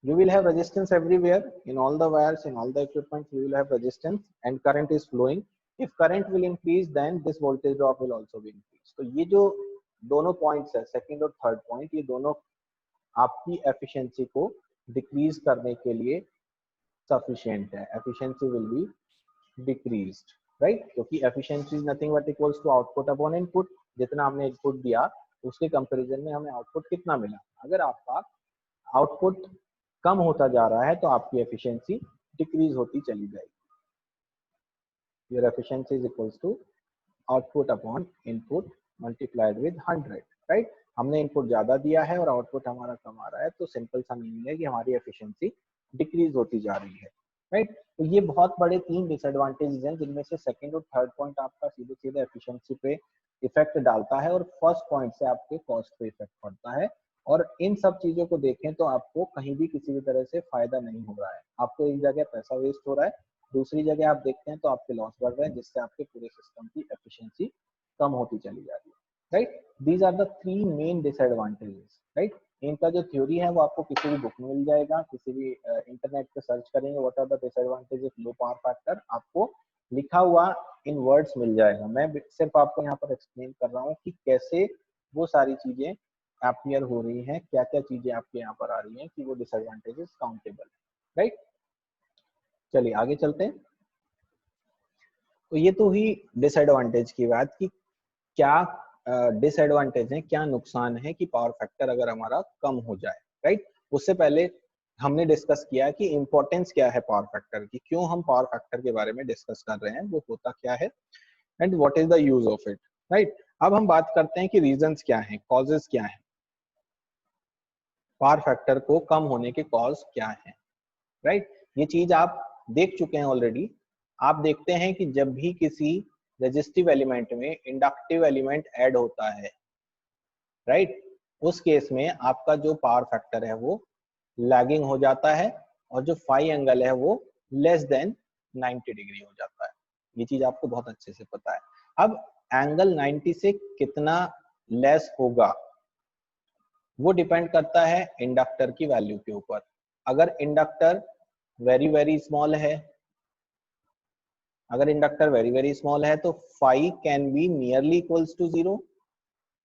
you will have resistance everywhere, in all the wires, in all the equipment you will have resistance and current is flowing. If current will increase then this voltage drop will also be increased। तो ये जो दोनों points है, second और third point, ये दोनों आपकी efficiency को डिक्रीज करने के लिए सफिशिएंट है। Efficiency will be decreased, right, क्योंकि efficiency is nothing but equals to output upon input. जितना हमने इनपुट दिया उसके कंपैरिजन में हमें आउटपुट कितना मिला। अगर आपका आउटपुट कम होता जा रहा है तो आपकी एफिशिएंसी डिक्रीज होती चली जाएगी। Your efficiency is equals to output upon input multiplied with 100, राइट। हमने इनपुट ज्यादा दिया है और आउटपुट हमारा कम आ रहा है, तो सिंपल सा मीनिंग है कि हमारी एफिशिएंसी डिक्रीज होती जा रही है, राइट। तो ये बहुत बड़े 3 डिसएडवांटेजेस हैं जिनमें से सेकंड और थर्ड पॉइंट आपका सीधे सीधे एफिशिएंसी पे इफेक्ट डालता है और फर्स्ट पॉइंट से आपके कॉस्ट पे इफेक्ट पड़ता है। और इन सब चीजों को देखें तो आपको कहीं भी किसी भी तरह से फायदा नहीं हो रहा है। आपको एक जगह पैसा वेस्ट हो रहा है, दूसरी जगह आप देखते हैं तो आपके लॉस बढ़ रहे हैं, जिससे आपके पूरे सिस्टम की एफिशिएंसी कम होती चली जा रही है, right. These are the 3 main disadvantages, right. इनका जो थ्योरी है वो आपको किसी भी बुक में मिल जाएगा, किसी भी इंटरनेट पे सर्च करेंगे what are the disadvantages of low power factor, आपको लिखा हुआ इन वर्ड्स मिल जाएगा। मैं सिर्फ आपको यहाँ पर एक्सप्लेन कर रहा हूँ कि कैसे वो सारी चीजें अपीयर हो रही हैं, क्या क्या चीजें आपके यहाँ पर आ रही हैं कि वो डिसएडवांटेजेस काउंटेबल है, राइट। चलिए आगे चलते हैं। तो ये तो हुई डिसएडवांटेज की बात कि क्या डिसएडवांटेज है, क्या नुकसान है कि पावर फैक्टर अगर हमारा कम हो जाए, राइट। उससे पहले हमने डिस्कस किया कि इंपॉर्टेंस क्या है पावर फैक्टर की, क्यों हम पावर फैक्टर के बारे में डिस्कस कर रहे हैं, वो होता क्या है and what is the use of it, right. अब हम बात करते हैं कि रीजंस क्या हैं, कॉजेज क्या हैं, पावर फैक्टर को कम होने के कॉज क्या हैं, राइट। ये चीज आप देख चुके हैं ऑलरेडी। आप देखते हैं कि जब भी किसी रेजिस्टिव एलिमेंट में इंडक्टिव एलिमेंट ऐड होता है, राइट, उस केस में आपका जो पावर फैक्टर है वो लैगिंग हो जाता है और जो फाई एंगल है वो लेस देन 90 डिग्री हो जाता है। ये चीज आपको बहुत अच्छे से पता है। अब एंगल 90 से कितना लेस होगा वो डिपेंड करता है इंडक्टर की वैल्यू के ऊपर। अगर इंडक्टर वेरी वेरी स्मॉल है, अगर इंडक्टर वेरी वेरी स्मॉल है तो phi can be nearly equals to 0,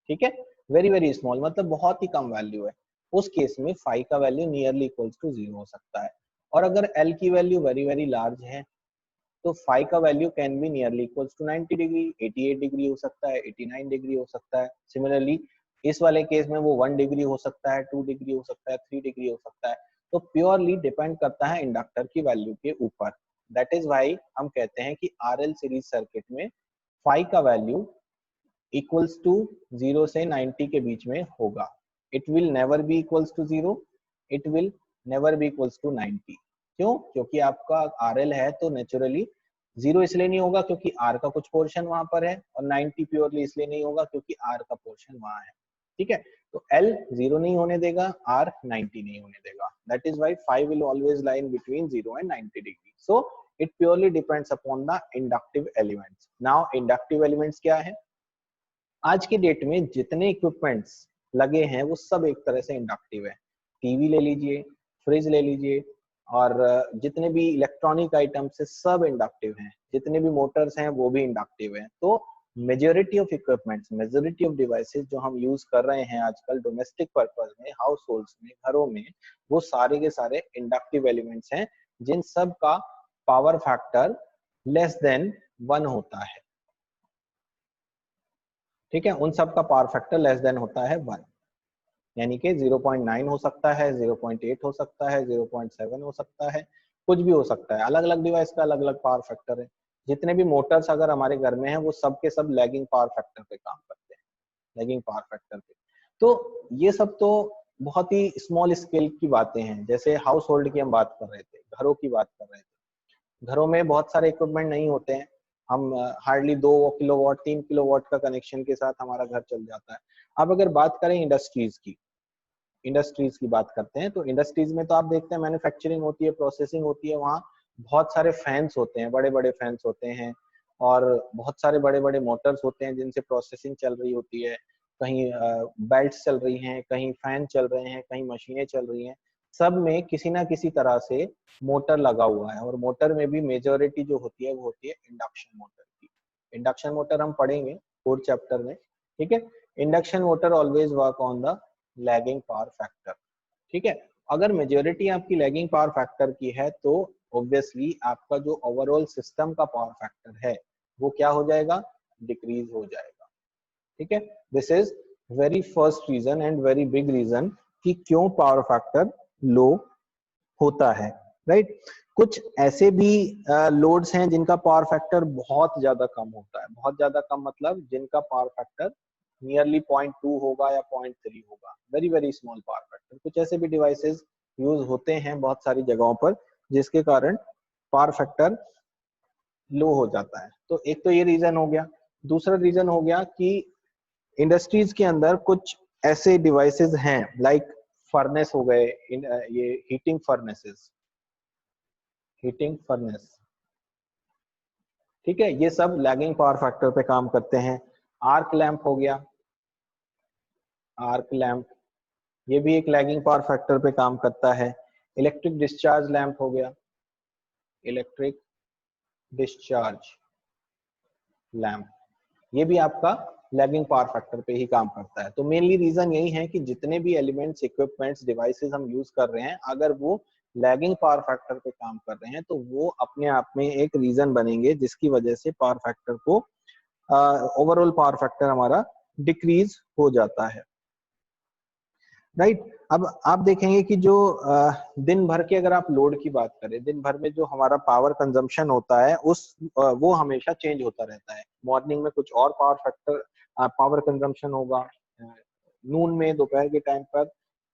ठीक है। वेरी वेरी स्मॉल मतलब बहुत ही कम वैल्यू है, उस केस में फाई का वैल्यू नियरली इक्वल्स टू 0 हो सकता है। और अगर एल की वैल्यू वेरी वेरी लार्ज है तो फाई का value can be nearly equals to 90 degree, 88 degree हो सकता है, 89 डिग्री हो सकता है। सिमिलरली इस वाले केस में वो 1 डिग्री हो सकता है, 2 डिग्री हो सकता है, 3 डिग्री हो सकता है। तो प्योरली डिपेंड करता है इंडक्टर की वैल्यू के ऊपर। दैट इज व्हाई हम कहते हैं कि आरएल सीरीज सर्किट में फाई का वैल्यू इक्वल्स टू 0 से 90 के बीच में होगा। It will never be equals to 0, it will never be equals to 90। क्यों? क्योंकि आपका आरएल है तो नेचुरली 0 इसलिए नहीं होगा क्योंकि आर का कुछ पोर्शन वहां पर है, और 90 प्योरली इसलिए नहीं होगा क्योंकि आर का पोर्शन वहां है, ठीक है। तो एल 0 नहीं होने देगा, आर 90 नहीं होने देगा। That is why 5 will always lie in between 0 and 90 degree. So it purely depends upon the inductive elements. Now inductive elements क्या है? आज की डेट में जितने इक्विपमेंट्स लगे हैं वो सब एक तरह से इंडक्टिव है। टीवी ले लीजिए, फ्रिज ले लीजिए, और जितने भी इलेक्ट्रॉनिक आइटम्स है सब इंडक्टिव हैं, जितने भी मोटर्स हैं वो भी इंडक्टिव हैं। तो majority of equipments, majority of devices जो हम यूज कर रहे हैं आजकल डोमेस्टिक पर्पस में, हाउस होल्ड्स में, घरों में, वो सारे के सारे इंडक्टिव एलिमेंट्स हैं जिन सब का पावर फैक्टर लेस देन 1 होता है, ठीक है, उन सब का पावर फैक्टर लेस देन होता है 1, यानी कि 0.9 हो सकता है, 0.8 हो सकता है, 0.7 हो सकता है, कुछ भी हो सकता है। अलग अलग डिवाइस का अलग अलग पावर फैक्टर है। जितने भी मोटर्स अगर हमारे घर में हैं वो सब के सब लैगिंग पावर फैक्टर पे काम करते हैं, लैगिंग पावर फैक्टर पे। तो ये सब तो बहुत ही स्मॉल स्केल की बातें हैं, जैसे हाउस होल्ड की हम बात कर रहे थे, घरों की बात कर रहे थे। घरों में बहुत सारे इक्विपमेंट नहीं होते हैं, हम हार्डली 2 किलोवाट 3 किलोवाट का कनेक्शन के साथ हमारा घर चल जाता है। अब अगर बात करें इंडस्ट्रीज की बात करते हैं, तो इंडस्ट्रीज में तो आप देखते हैं मैन्युफैक्चरिंग होती है, प्रोसेसिंग होती है, वहाँ बहुत सारे फैंस होते हैं, बड़े बड़े फैंस होते हैं, और बहुत सारे बड़े बड़े मोटर्स होते हैं जिनसे प्रोसेसिंग चल रही होती है। कहीं बेल्ट्स चल रही हैं, कहीं फैन चल रहे हैं, कहीं मशीनें चल रही हैं, सब में किसी ना किसी तरह से मोटर लगा हुआ है। और मोटर में भी मेजोरिटी जो होती है वो होती है इंडक्शन मोटर की। इंडक्शन मोटर हम पढ़ेंगे 4th चैप्टर में, ठीक है। Induction motor always work on the lagging power factor, ठीक है। अगर मेजोरिटी आपकी लैगिंग पावर फैक्टर की है तो ऑब्वियसली आपका जो ओवरऑल सिस्टम का पावर फैक्टर है वो क्या हो जाएगा, डिक्रीज हो जाएगा, ठीक है। This is very first reason and very big reason कि क्यों पावर फैक्टर लो होता है, राइट। कुछ ऐसे भी लोड्स हैं जिनका पावर फैक्टर बहुत ज्यादा कम होता है, बहुत ज्यादा कम मतलब जिनका पावर फैक्टर नियरली 0.2 होगा या 0.3 होगा, very very small power factor. कुछ ऐसे भी डिवाइसेस यूज होते हैं बहुत सारी जगहों पर जिसके कारण पावर फैक्टर लो हो जाता है। तो एक तो ये रीजन हो गया। दूसरा रीजन हो गया कि इंडस्ट्रीज के अंदर कुछ ऐसे डिवाइसेस हैं लाइक फर्नेस हो गए, ये हीटिंग फर्नेस, ठीक है, ये सब लैगिंग पावर फैक्टर पे काम करते हैं। आर्क लैंप हो गया, आर्क लैंप ये भी एक लैगिंग पावर फैक्टर पे काम करता है। इलेक्ट्रिक डिस्चार्ज लैंप हो गया, इलेक्ट्रिक डिस्चार्ज लैंप, ये भी आपका लैगिंग पावर फैक्टर पे ही काम करता है। तो मेनली रीजन यही है कि जितने भी एलिमेंट्स, इक्विपमेंट्स, डिवाइसेस हम यूज कर रहे हैं, अगर वो लैगिंग पावर फैक्टर पे काम कर रहे हैं तो वो अपने आप में एक रीजन बनेंगे जिसकी वजह से पावर फैक्टर को, ओवरऑल पावर फैक्टर हमारा डिक्रीज हो जाता है, राइट। अब आप देखेंगे कि जो दिन भर के, अगर आप लोड की बात करें, दिन भर में जो हमारा पावर कंजम्पशन होता है वो हमेशा चेंज होता रहता है। मॉर्निंग में कुछ और पावर फैक्टर पावर कंजम्पशन होगा, नून में दोपहर के टाइम पर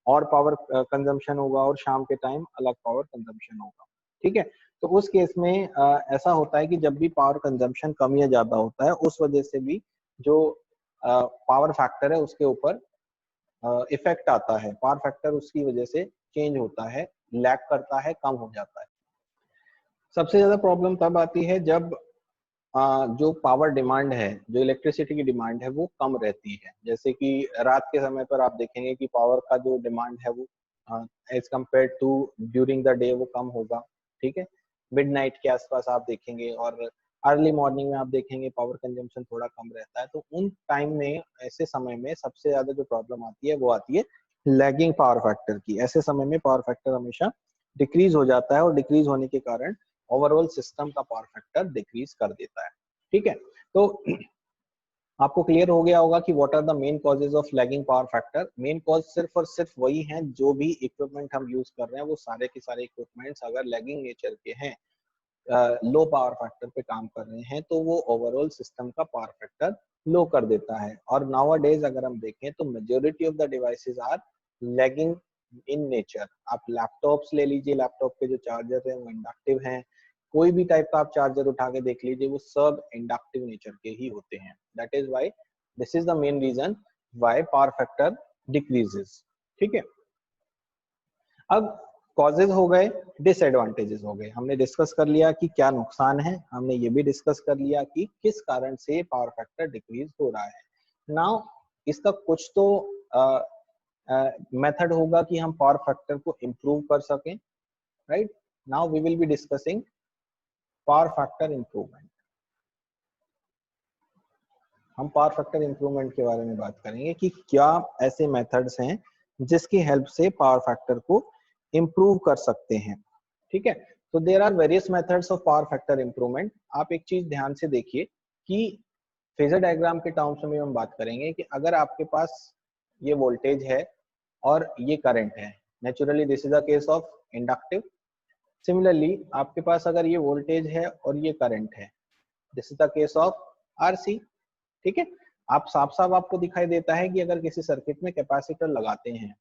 और पावर कंजम्पशन होगा, और शाम के टाइम अलग पावर कंजम्पशन होगा, ठीक है। तो उस केस में ऐसा होता है कि जब भी पावर कंजम्पशन कम या ज्यादा होता है उस वजह से भी जो पावर फैक्टर है उसके ऊपर इफेक्ट आता है, पावर फैक्टर उसकी वजह से चेंज होता है, लैग करता है, कम हो जाता है। सबसे ज्यादा प्रॉब्लम तब आती है जब जो पावर डिमांड है, जो इलेक्ट्रिसिटी की डिमांड है वो कम रहती है। जैसे कि रात के समय पर आप देखेंगे कि पावर का जो डिमांड है वो as compare to during the day वो कम होगा, ठीक है। मिडनाइट के आसपास आप देखेंगे और अर्ली मॉर्निंग में आप देखेंगे पावर कंजम्पशन थोड़ा कम रहता है। तो उन टाइम में, ऐसे समय में सबसे ज्यादा जो प्रॉब्लम आती है वो आती है लैगिंग पावर फैक्टर की। ऐसे समय में पावर फैक्टर हमेशा डिक्रीज हो जाता है और डिक्रीज होने के कारण ओवरऑल सिस्टम का पावर फैक्टर डिक्रीज कर देता है, ठीक है। तो आपको क्लियर हो गया होगा कि what are the main causes of lagging power factor. Main cause सिर्फ और सिर्फ वही हैं, जो भी इक्विपमेंट हम यूज कर रहे हैं वो सारे के सारे इक्विपमेंट्स अगर लैगिंग नेचर के हैं, लो पावर फैक्टर पे काम कर रहे हैं, तो वो ओवरऑल सिस्टम का पावर फैक्टर लो कर देता है। और नाउअडेज अगर हम देखें तो majority of the devices are lagging in nature. आप लैपटॉप्स ले लीजिए, लैपटॉप के जो चार्जर है वो इंडक्टिव हैं, कोई भी टाइप का आप चार्जर उठा के देख लीजिए वो सब इंडक्टिव नेचर के ही होते हैं। That is why, this is the main reason why power factor decreases, ठीक है। अब कॉजेज हो गए, डिसएडवांटेजेस हो गए। हमने डिस्कस कर लिया कि क्या नुकसान है, हमने ये भी डिस्कस कर लिया कि किस कारण से पावर फैक्टर डिक्रीज हो रहा है। नाउ इसका कुछ तो मेथड होगा कि हम पावर फैक्टर को इम्प्रूव कर सकें, right. Now we will be discussing power factor improvement. हम पावर फैक्टर इम्प्रूवमेंट के बारे में बात करेंगे कि क्या ऐसे मेथड्स हैं जिसकी हेल्प से पावर फैक्टर को इम्प्रूव कर सकते हैं, ठीक है। तो there are various methods of power factor improvement. आप एक चीज ध्यान से देखिए कि फेजर डायग्राम के टर्म्स में हम बात करेंगे कि अगर आपके पास ये वोल्टेज है और ये करंट है, naturally this is a case of inductive. Similarly आपके पास अगर ये वोल्टेज है और ये करंट है, this is the case of RC. ठीक है, आप साफ साफ आपको दिखाई देता है कि अगर किसी सर्किट में कैपेसिटर लगाते हैं,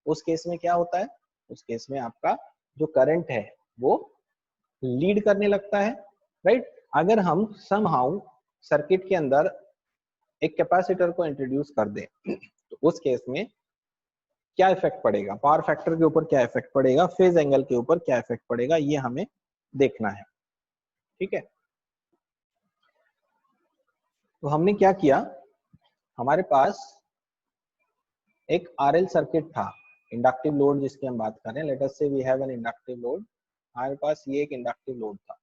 उस केस में क्या होता है, उस केस में आपका जो करंट है वो लीड करने लगता है, राइट। अगर हम समहाउ सर्किट के अंदर एक कैपेसिटर को इंट्रोड्यूस कर दें तो उस केस में क्या इफेक्ट पड़ेगा, पावर फैक्टर के ऊपर क्या इफेक्ट पड़ेगा, फेज एंगल के ऊपर क्या इफेक्ट पड़ेगा, ये हमें देखना है। ठीक है, तो हमने क्या किया, हमारे पास एक आरएल सर्किट था, इंडक्टिव लोड जिसकी हम बात कर रहे हैं, let us say we have an inductive load. हमारे पास ये एक इंडक्टिव लोड था,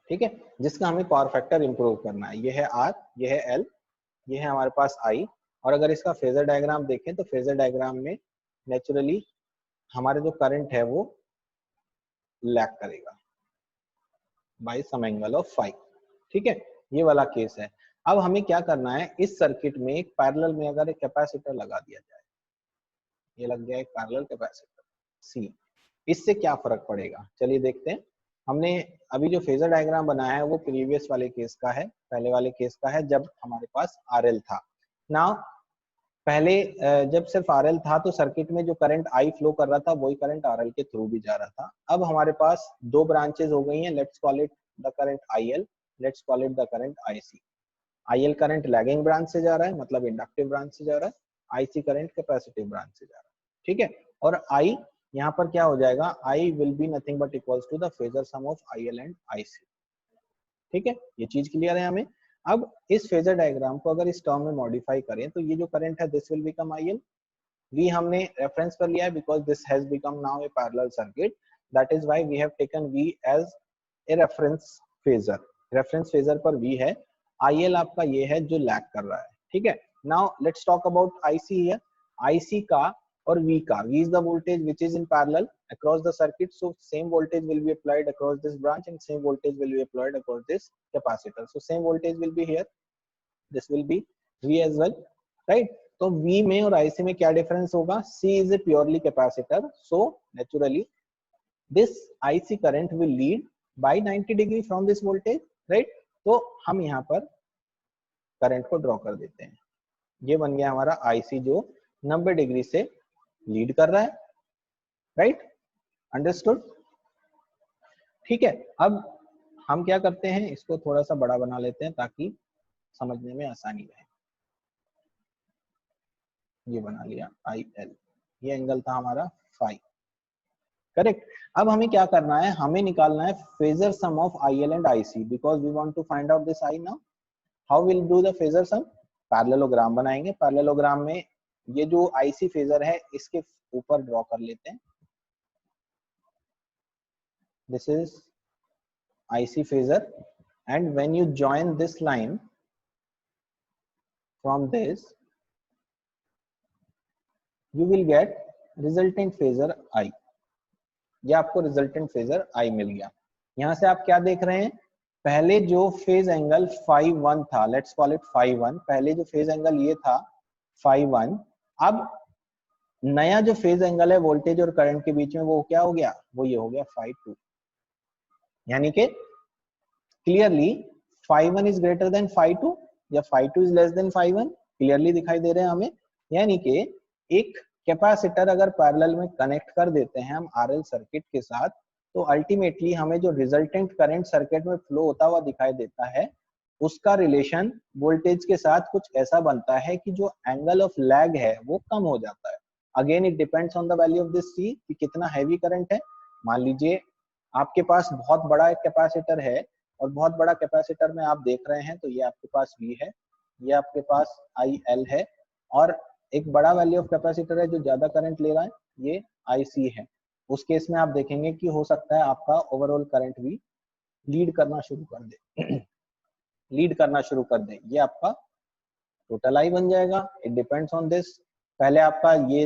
ठीक है, जिसका हमें पावर फैक्टर इंप्रूव करना है। ये है आर, ये है एल, ये है हमारे पास आई। और अगर इसका फेजर डायग्राम देखें तो फेजर डायग्राम में नेचुरली हमारे जो करंट है वो लैग करेगा by some angle of phi. ठीक है, ये वाला केस है। अब हमें क्या करना है, इस सर्किट में एक पैरेलल में अगर एक कैपेसिटर लगा दिया जाए, ये लग गया एक पैरेलल कैपेसिटर सी, इससे क्या फर्क पड़ेगा, चलिए देखते हैं। हमने अभी जो फेजर डायग्राम बनाया है वो प्रीवियस वाले केस का है, पहले वाले केस का है जब हमारे पास आरएल था। नाउ पहले जब सिर्फ आरएल था तो सर्किट में जो करंट आई फ्लो कर रहा था वही करंट आरएल के थ्रू भी जा रहा था। अब हमारे पास दो ब्रांचेस हो गई हैं, let's call it the current IL, let's call it the current IC. IL current lagging branch से जा रहा है, मतलब इंडक्टिव ब्रांच से जा रहा है, आईसी करंट कैपेसिटिव ब्रांच से जा रहा है। ठीक है, और आई यहाँ पर क्या हो जाएगा, I will be nothing but equals to the phasor sum of IL and IC. ठीक है, ये चीज क्लियर है हमें। अब इस फेजर डायग्राम को अगर इस टर्म में मॉडिफाई करें तो ये जो करंट है this will become IL. We हमने रेफरेंस पर लिया है because this has become now a parallel circuit, that is why we have taken V as a reference phasor. Reference phasor पर वी है, आईएल आपका ये है जो लैग कर रहा है। ठीक है, now let's talk about IC here. IC का और V का, V is the voltage which is in parallel across the circuit, so same voltage will be applied across this branch and same voltage will be applied across this capacitor, so same voltage will be here, this will be V as well, right। तो V में और IC में क्या difference होगा, C is a purely capacitor, so naturally this IC current will lead by 90 degree from this voltage, right। तो हम यहाँ पर करंट को ड्रॉ कर देते हैं, ये बन गया हमारा IC जो 90 डिग्री से लीड कर रहा है, राइट, अंडरस्टूड। ठीक है, अब हम क्या करते हैं, इसको थोड़ा सा बड़ा बना लेते हैं ताकि समझने में आसानी रहे। ये बना लिया आई एल, ये एंगल था हमारा फाई, करेक्ट। अब हमें क्या करना है, हमें निकालना है phasor sum of I L and I C, because we want to find out this I. Now how will do the phasor sum, parallelogram बनाएंगे। पैरेललोग्राम में ये जो आईसी फेजर है इसके ऊपर ड्रॉ कर लेते हैं, this is IC phasor, and when you join this line from this you will get resultant phasor I। ये आपको resultant phasor I मिल गया। यहां से आप क्या देख रहे हैं, पहले जो फेज एंगल फाई 1 था, लेट्स कॉल इट फाई 1, पहले जो फेज एंगल ये था फाई 1, अब नया जो फेज एंगल है वोल्टेज और करंट के बीच में वो क्या हो गया, वो ये हो गया फाई 2, यानी कि clearly phi 1 is greater than phi 2 या phi 2 is less than phi 1, clearly दिखाई दे रहे हैं हमें। यानी कि एक कैपेसिटर अगर पैरेलल में कनेक्ट कर देते हैं हम आरएल सर्किट के साथ, तो अल्टीमेटली हमें जो रिजल्टेंट करंट सर्किट में फ्लो होता हुआ दिखाई देता है उसका रिलेशन वोल्टेज के साथ कुछ ऐसा बनता है कि जो एंगल ऑफ लैग है वो कम हो जाता है। Again it depends on the value of this C कि कितना हैवी करंट है। मान लीजिए आपके पास बहुत बड़ा एक कैपेसिटर है और बहुत बड़ा कैपेसिटर में आप देख रहे हैं, तो ये आपके पास V है, ये आपके पास IL है, और एक बड़ा वैल्यू ऑफ कैपेसिटर है जो ज्यादा करंट ले रहा है, ये IC है। उस केस में आप देखेंगे कि हो सकता है आपका ओवरऑल करंट भी लीड करना शुरू कर दे लीड करना शुरू कर दे, ये आपका टोटल I बन जाएगा। इट डिपेंड्स ऑन दिस, पहले आपका ये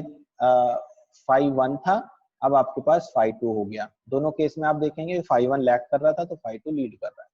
फाई 1 था, अब आपके पास phi 2 हो गया। दोनों केस में आप देखेंगे phi 1 लैग कर रहा था तो phi 2 लीड कर रहा है।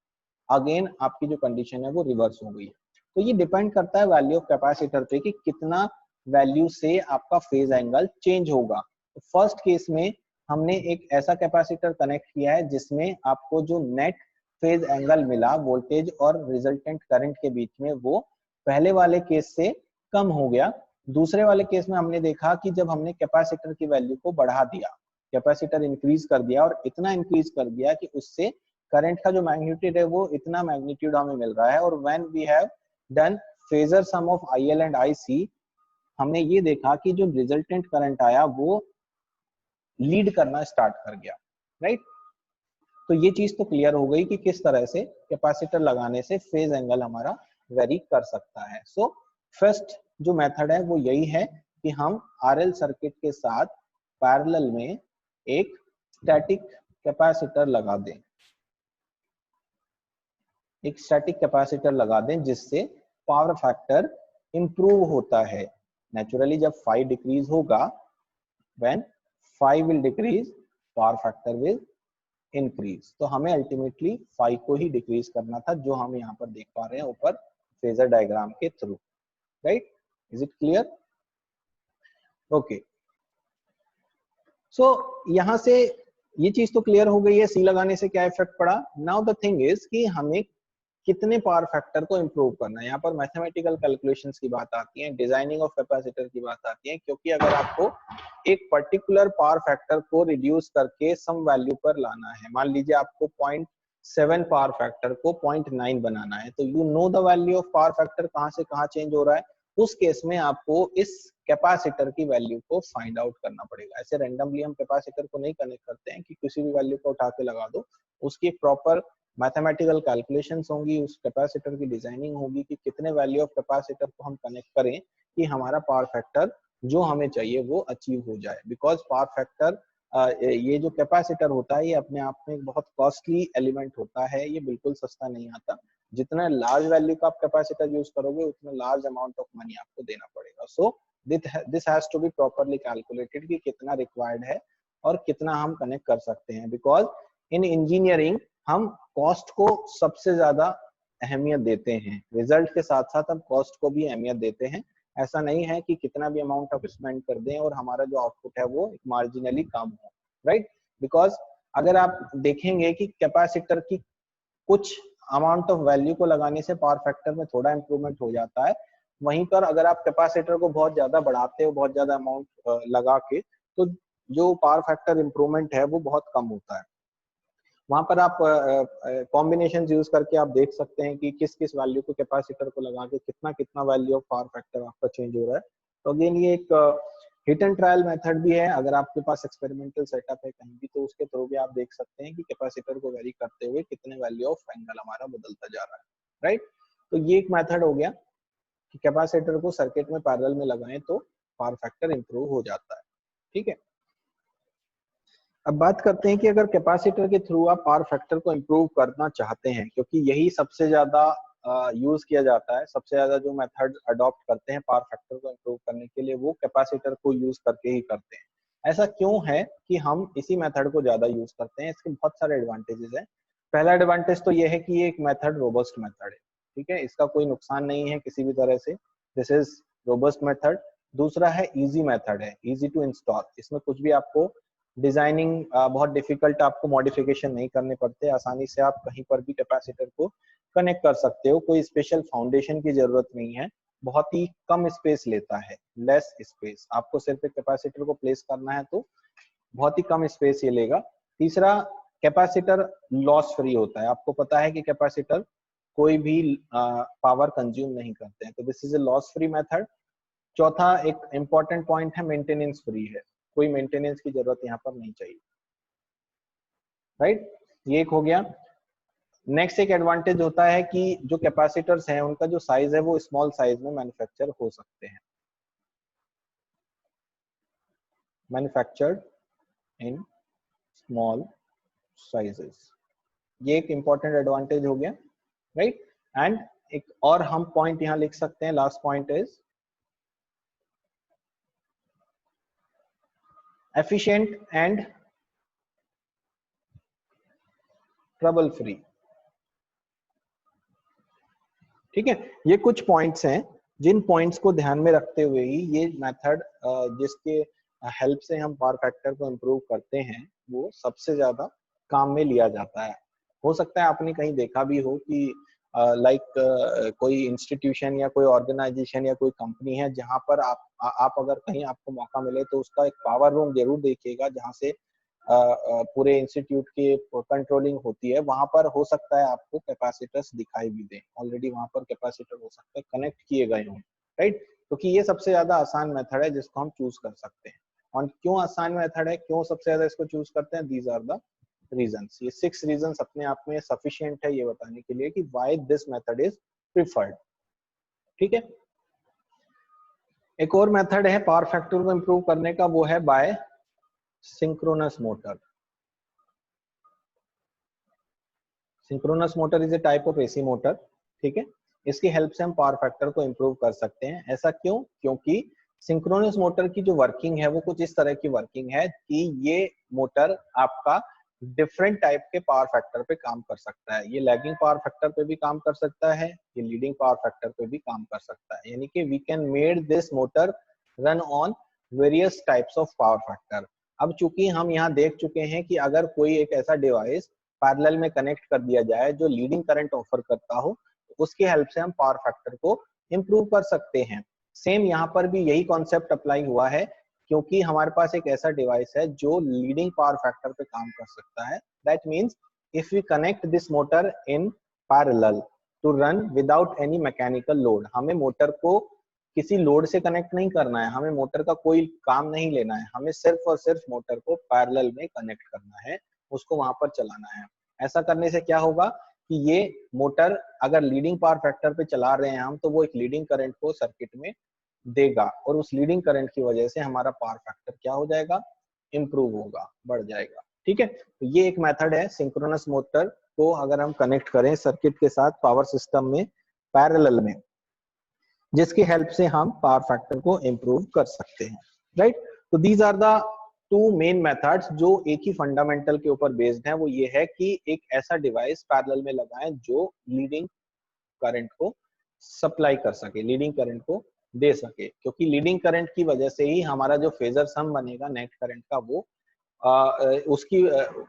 अगेन आपकी जो कंडीशन है वो रिवर्स हो गई है। तो ये डिपेंड करता है वैल्यू ऑफ कैपेसिटर पे कि कितना वैल्यू से आपका फेज एंगल चेंज होगा। तो फर्स्ट केस में हमने एक ऐसा कैपेसिटर कनेक्ट किया है जिसमें आपको जो नेट फेज एंगल मिला वोल्टेज और रिजल्टेंट करंट के बीच में वो पहले वाले केस से कम हो गया। दूसरे वाले केस में हमने देखा कि जब हमने कैपेसिटर की वैल्यू को बढ़ा दिया, कैपेसिटर इंक्रीज कर दिया और इतना इंक्रीज कर दिया कि उससे करंट का जो मैग्नीट्यूड है वो इतना मैग्नीट्यूड हमें मिल रहा है। और when we have done phasor sum of IL and IC, हमने ये देखा कि जो रिजल्टेंट करंट आया वो लीड करना स्टार्ट कर गया, राइट। तो ये चीज तो क्लियर हो गई कि किस तरह से कैपेसिटर लगाने से फेज एंगल हमारा वेरी कर सकता है। सो फर्स्ट जो मेथड है वो यही है कि हम RL सर्किट के साथ पैरेलल में एक स्टैटिक कैपेसिटर लगा दें, एक स्टैटिक कैपेसिटर लगा दें जिससे पावर फैक्टर इंप्रूव होता है। नेचुरली जब phi डिक्रीज होगा, when phi will decrease, power factor will increase। तो हमें अल्टीमेटली phi को ही डिक्रीज करना था, जो हम यहाँ पर देख पा रहे हैं ऊपर फेजर डायग्राम के through, right. Is it clear? Okay, so यहाँ से ये चीज तो क्लियर हो गई है सी लगाने से क्या इफेक्ट पड़ा। नाउ द थिंग इज कि हमें कितने पावर फैक्टर को इंप्रूव करना है। यहाँ पर मैथमेटिकल कैलकुलेशंस की बात आती है, डिजाइनिंग ऑफ कैपेसिटर की बात आती है, क्योंकि अगर आपको एक पर्टिकुलर पावर फैक्टर को रिड्यूस करके सम वैल्यू पर लाना है, मान लीजिए आपको 0.7 पावर फैक्टर को 0.9 बनाना है, तो you know the value of power factor कहाँ से कहाँ चेंज हो रहा है। उस केस में आपको इस कैपेसिटर की वैल्यू को फाइंड आउट करना पड़ेगा। ऐसे रैंडमली हम कैपेसिटर को नहीं कनेक्ट करते हैं कि किसी भी वैल्यू को उठा के लगा दो। उसकी एक प्रॉपर मैथमेटिकल कैलकुलेशंस होंगी, उस कैपेसिटर की डिजाइनिंग होगी कि कितने वैल्यू ऑफ कैपेसिटर को हम कनेक्ट करें कि हमारा पावर फैक्टर जो हमें चाहिए वो अचीव हो जाए। बिकॉज पावर फैक्टर, ये जो कैपेसिटर होता है ये अपने आप में एक बहुत कॉस्टली एलिमेंट होता है, ये बिल्कुल सस्ता नहीं आता। जितना लार्ज वैल्यू का आप कैपेसिटर यूज करोगे उतना लार्ज अमाउंट ऑफ मनी आपको देना पड़ेगा। So this has to be properly calculated कि कितना रिक्वायर्ड है और कितना हम कनेक्ट कर सकते हैं। बिकॉज इन इंजीनियरिंग हम कॉस्ट को सबसे ज्यादा अहमियत देते हैं, रिजल्ट के साथ साथ हम कॉस्ट को भी अहमियत देते हैं। ऐसा नहीं है कि कितना भी अमाउंट ऑफ स्पेंड कर दें और हमारा जो आउटपुट है वो मार्जिनली कम हो, राइट। बिकॉज अगर आप देखेंगे कि कैपेसिटर की कुछ अमाउंट ऑफ वैल्यू को लगाने से पावर फैक्टर में थोड़ा इंप्रूवमेंट हो जाता है, वहीं पर अगर आप कैपेसिटर को बहुत ज्यादा बढ़ाते हो, बहुत ज्यादा अमाउंट लगा के, तो जो पावर फैक्टर इंप्रूवमेंट है वो बहुत कम होता है। वहां पर आप कॉम्बिनेशन यूज करके आप देख सकते हैं कि किस किस वैल्यू को कैपेसिटर को लगा के कितना कितना वैल्यू ऑफ पावर फैक्टर आपका चेंज हो रहा है। तो अगेन ये एक हिट एंड ट्रायल मेथड भी है। अगर आपके पास एक्सपेरिमेंटल सेटअप है कहीं भी तो उसके थ्रू भी आप देख सकते हैं कि कैपेसिटर को वेरी करते हुए कितने वैल्यू ऑफ एंगल हमारा बदलता जा रहा है, राइट। तो ये एक मेथड हो गया कि कैपेसिटर को सर्किट में पैरेलल में लगाएं तो पावर फैक्टर इंप्रूव हो जाता है, ठीक है। अब बात करते हैं कि अगर कैपेसिटर के थ्रू आप पावर फैक्टर को इंप्रूव करना चाहते हैं, क्योंकि यही सबसे ज्यादा यूज किया जाता है, सबसे ज्यादा जो मेथड अडॉप्ट करते हैं पावर फैक्टर को इंप्रूव करने के लिए वो कैपेसिटर को यूज करके ही करते हैं। ऐसा क्यों है कि हम इसी मेथड को ज्यादा यूज करते हैं? इसके बहुत सारे एडवांटेजेस हैं। पहला एडवांटेज तो ये है कि ये एक मेथड रोबस्ट मेथड है, ठीक है, इसका कोई नुकसान नहीं है किसी भी तरह से, दिस इज रोबस्ट मेथड। दूसरा है इजी मेथड है, इजी टू इंस्टॉल, इसमें कुछ भी आपको डिजाइनिंग बहुत डिफिकल्ट आपको मॉडिफिकेशन नहीं करने पड़ते, आसानी से आप कहीं पर भी कैपेसिटर को कनेक्ट कर सकते हो, कोई स्पेशल फाउंडेशन की जरूरत नहीं है, बहुत ही कम स्पेस लेता है, लेस स्पेस। आपको सिर्फ एक कैपेसिटर को प्लेस करना है तो बहुत ही कम स्पेस ये लेगा। तीसरा, कैपेसिटर लॉस फ्री होता है। आपको पता है कि कैपेसिटर कोई भी पावर कंज्यूम नहीं करते हैं, तो this is a loss free method. चौथा एक इंपॉर्टेंट पॉइंट है, मेंटेनेंस फ्री है, कोई मेंटेनेंस की जरूरत यहाँ पर नहीं चाहिए, राइट। ये एक हो गया। नेक्स्ट एक एडवांटेज होता है कि जो कैपेसिटर्स हैं उनका जो साइज है वो स्मॉल साइज में मैन्युफैक्चर हो सकते हैं, मैन्युफैक्चर्ड इन स्मॉल साइजेस। ये एक इंपॉर्टेंट एडवांटेज हो गया, राइट। एंड एक और हम पॉइंट यहाँ लिख सकते हैं, last point is efficient and trouble free. ठीक है, ये कुछ पॉइंट्स हैं जिन पॉइंट्स को ध्यान में रखते हुए ही ये मेथड जिसके हेल्प से हम पावर फैक्टर को इम्प्रूव करते हैं वो सबसे ज्यादा काम में लिया जाता है। हो सकता है आपने कहीं देखा भी हो कि कोई इंस्टीट्यूशन या कोई ऑर्गेनाइजेशन या कोई कंपनी है जहां पर आप अगर कहीं आपको मौका मिले तो उसका एक पावर रूम जरूर देखिएगा जहां से पूरे इंस्टीट्यूट की कंट्रोलिंग होती है। वहां पर हो सकता है आपको कैपेसिटर्स दिखाई भी दें, ऑलरेडी वहां पर कैपेसिटर हो सकता है कनेक्ट किए गए हों, राइट। क्योंकि ये सबसे ज्यादा आसान मेथड है जिसको हम चूज कर सकते हैं। और क्यों आसान मेथड है, क्यों सबसे ज्यादा इसको चूज करते हैं, दीज आर द रीजंस। ये 6 रीजंस अपने आप में सफिशिएंट है ये बताने के लिए कि why this method is preferred. ठीक है, एक और मेथड है पावर फैक्टर को इंप्रूव करने का, वो है by synchronous motor. Synchronous motor is a type of AC motor. ठीक है, इसकी हेल्प से हम पावर फैक्टर को इंप्रूव कर सकते हैं। ऐसा क्यों? क्योंकि सिंक्रोनस मोटर की जो वर्किंग है वो कुछ इस तरह की वर्किंग है कि ये मोटर आपका डिफरेंट टाइप के पावर फैक्टर पे काम कर सकता है। ये लैगिंग पावर फैक्टर पे भी काम कर सकता है, ये लीडिंग पावर फैक्टर पे भी काम कर सकता है। यानी कि we can made this motor run on various types of power factor. अब चूंकि हम यहाँ देख चुके हैं कि अगर कोई एक ऐसा डिवाइस पैरेलल में कनेक्ट कर दिया जाए जो लीडिंग करंट ऑफर करता हो, तो उसकी हेल्प से हम पावर फैक्टर को इंप्रूव कर सकते हैं। सेम यहाँ पर भी यही कॉन्सेप्ट अप्लाई हुआ है, क्योंकि हमारे पास एक ऐसा डिवाइस है जो लीडिंग पावर फैक्टर पे काम कर सकता है। That means if we connect this motor in parallel to run without any mechanical load, हमें मोटर को किसी लोड से कनेक्ट नहीं करना है, हमें मोटर का कोई काम नहीं लेना है, हमें सिर्फ और सिर्फ मोटर को पैरेलल में कनेक्ट करना है, उसको वहां पर चलाना है। ऐसा करने से क्या होगा कि ये मोटर अगर लीडिंग पावर फैक्टर पे चला रहे हैं हम, तो वो एक लीडिंग करंट को सर्किट में देगा और उस लीडिंग करंट की वजह से हमारा पावर फैक्टर क्या हो जाएगा, इंप्रूव होगा, बढ़ जाएगा। ठीक है, तो ये एक मेथड है सिंक्रोनस मोटर को अगर हम कनेक्ट करें सर्किट के साथ पावर सिस्टम में पैरेलल में, जिसकी हेल्प से हम पावर फैक्टर को इंप्रूव कर सकते हैं, राइट। तो these are the two main methods जो एक ही फंडामेंटल के ऊपर बेस्ड है। वो ये है कि एक ऐसा डिवाइस पैरेलल में लगाएं जो लीडिंग करंट को सप्लाई कर सके, लीडिंग करंट को दे सके, क्योंकि लीडिंग करंट की वजह से ही हमारा जो फेजर सम बनेगा नेट करंट का वो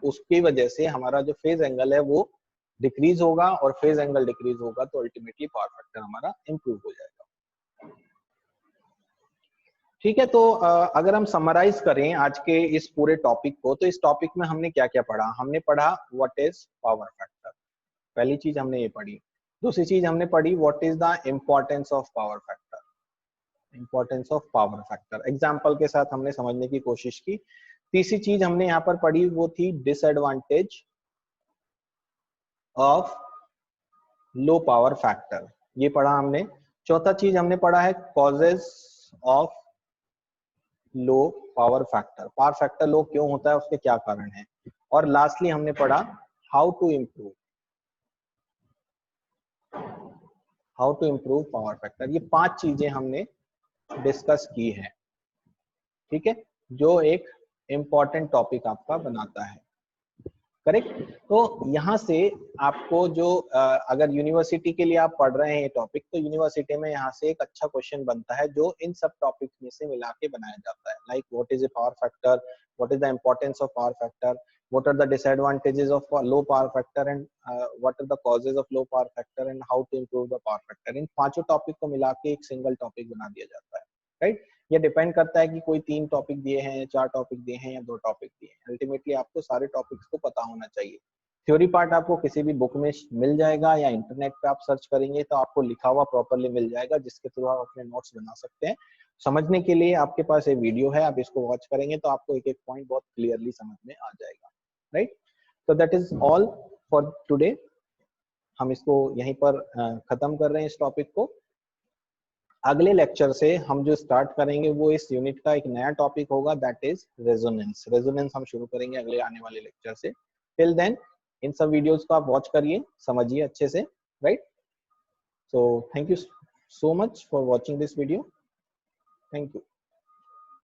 उसकी वजह से हमारा जो फेज एंगल है वो डिक्रीज होगा, और फेज एंगल डिक्रीज होगा तो अल्टीमेटली पावर फैक्टर हमारा इंप्रूव हो जाएगा। ठीक है, तो अगर हम समराइज करें आज के इस पूरे टॉपिक को, तो इस टॉपिक में हमने क्या क्या पढ़ा? हमने पढ़ा व्हाट इज पावर फैक्टर, पहली चीज हमने ये पढ़ी। दूसरी चीज हमने पढ़ी what is the importance of power factor, importance of power factor example के साथ हमने समझने की कोशिश की। तीसरी चीज हमने यहाँ पर पढ़ी वो थी disadvantage of low power factor, ये पढ़ा हमने। चौथा चीज हमने पढ़ा है causes of low power factor, power factor low क्यों होता है, उसके क्या कारण है। और लास्टली हमने पढ़ा how to improve power factor. ये 5 चीजें हमने डिस्कस की है, ठीक है, जो एक इंपॉर्टेंट टॉपिक आपका बनाता है, करेक्ट। तो यहाँ से आपको जो अगर यूनिवर्सिटी के लिए आप पढ़ रहे हैं ये टॉपिक, तो यूनिवर्सिटी में यहाँ से एक अच्छा क्वेश्चन बनता है जो इन सब टॉपिक्स में से मिला के बनाया जाता है, like what is a power factor, what is the importance of power factor, what are the disadvantages of low power factor, and what are the causes of low power factor, and how to improve the power factor। इन पांचों topic को मिला के एक single topic बना दिया जाता है, right. ये डिपेंड करता है कि कोई 3 टॉपिक दिए हैं, 4 टॉपिक दिए हैं या 2 टॉपिक दिए हैं, अल्टीमेटली आपको सारे टॉपिक्स को पता होना चाहिए। थ्योरी पार्ट आपको किसी भी बुक में मिल जाएगा या इंटरनेट पे आप सर्च करेंगे तो आपको लिखा हुआ प्रॉपरली मिल जाएगा, जिसके थ्रू आप अपने नोट्स बना सकते हैं। समझने के लिए आपके पास एक वीडियो है, आप इसको वॉच करेंगे तो आपको एक एक पॉइंट बहुत क्लियरली समझ में आ जाएगा, राइट। तो that is all for today, हम इसको यहीं पर खत्म कर रहे हैं इस टॉपिक को। अगले लेक्चर से हम जो स्टार्ट करेंगे वो इस यूनिट का एक नया टॉपिक होगा, दैट इज रेजोनेंस। रेजोनेंस हम शुरू करेंगे अगले आने वाले लेक्चर से। टिल देन इन सब वीडियोस को आप वॉच करिए, समझिए अच्छे से, right. So thank you so much for watching this video. Thank you.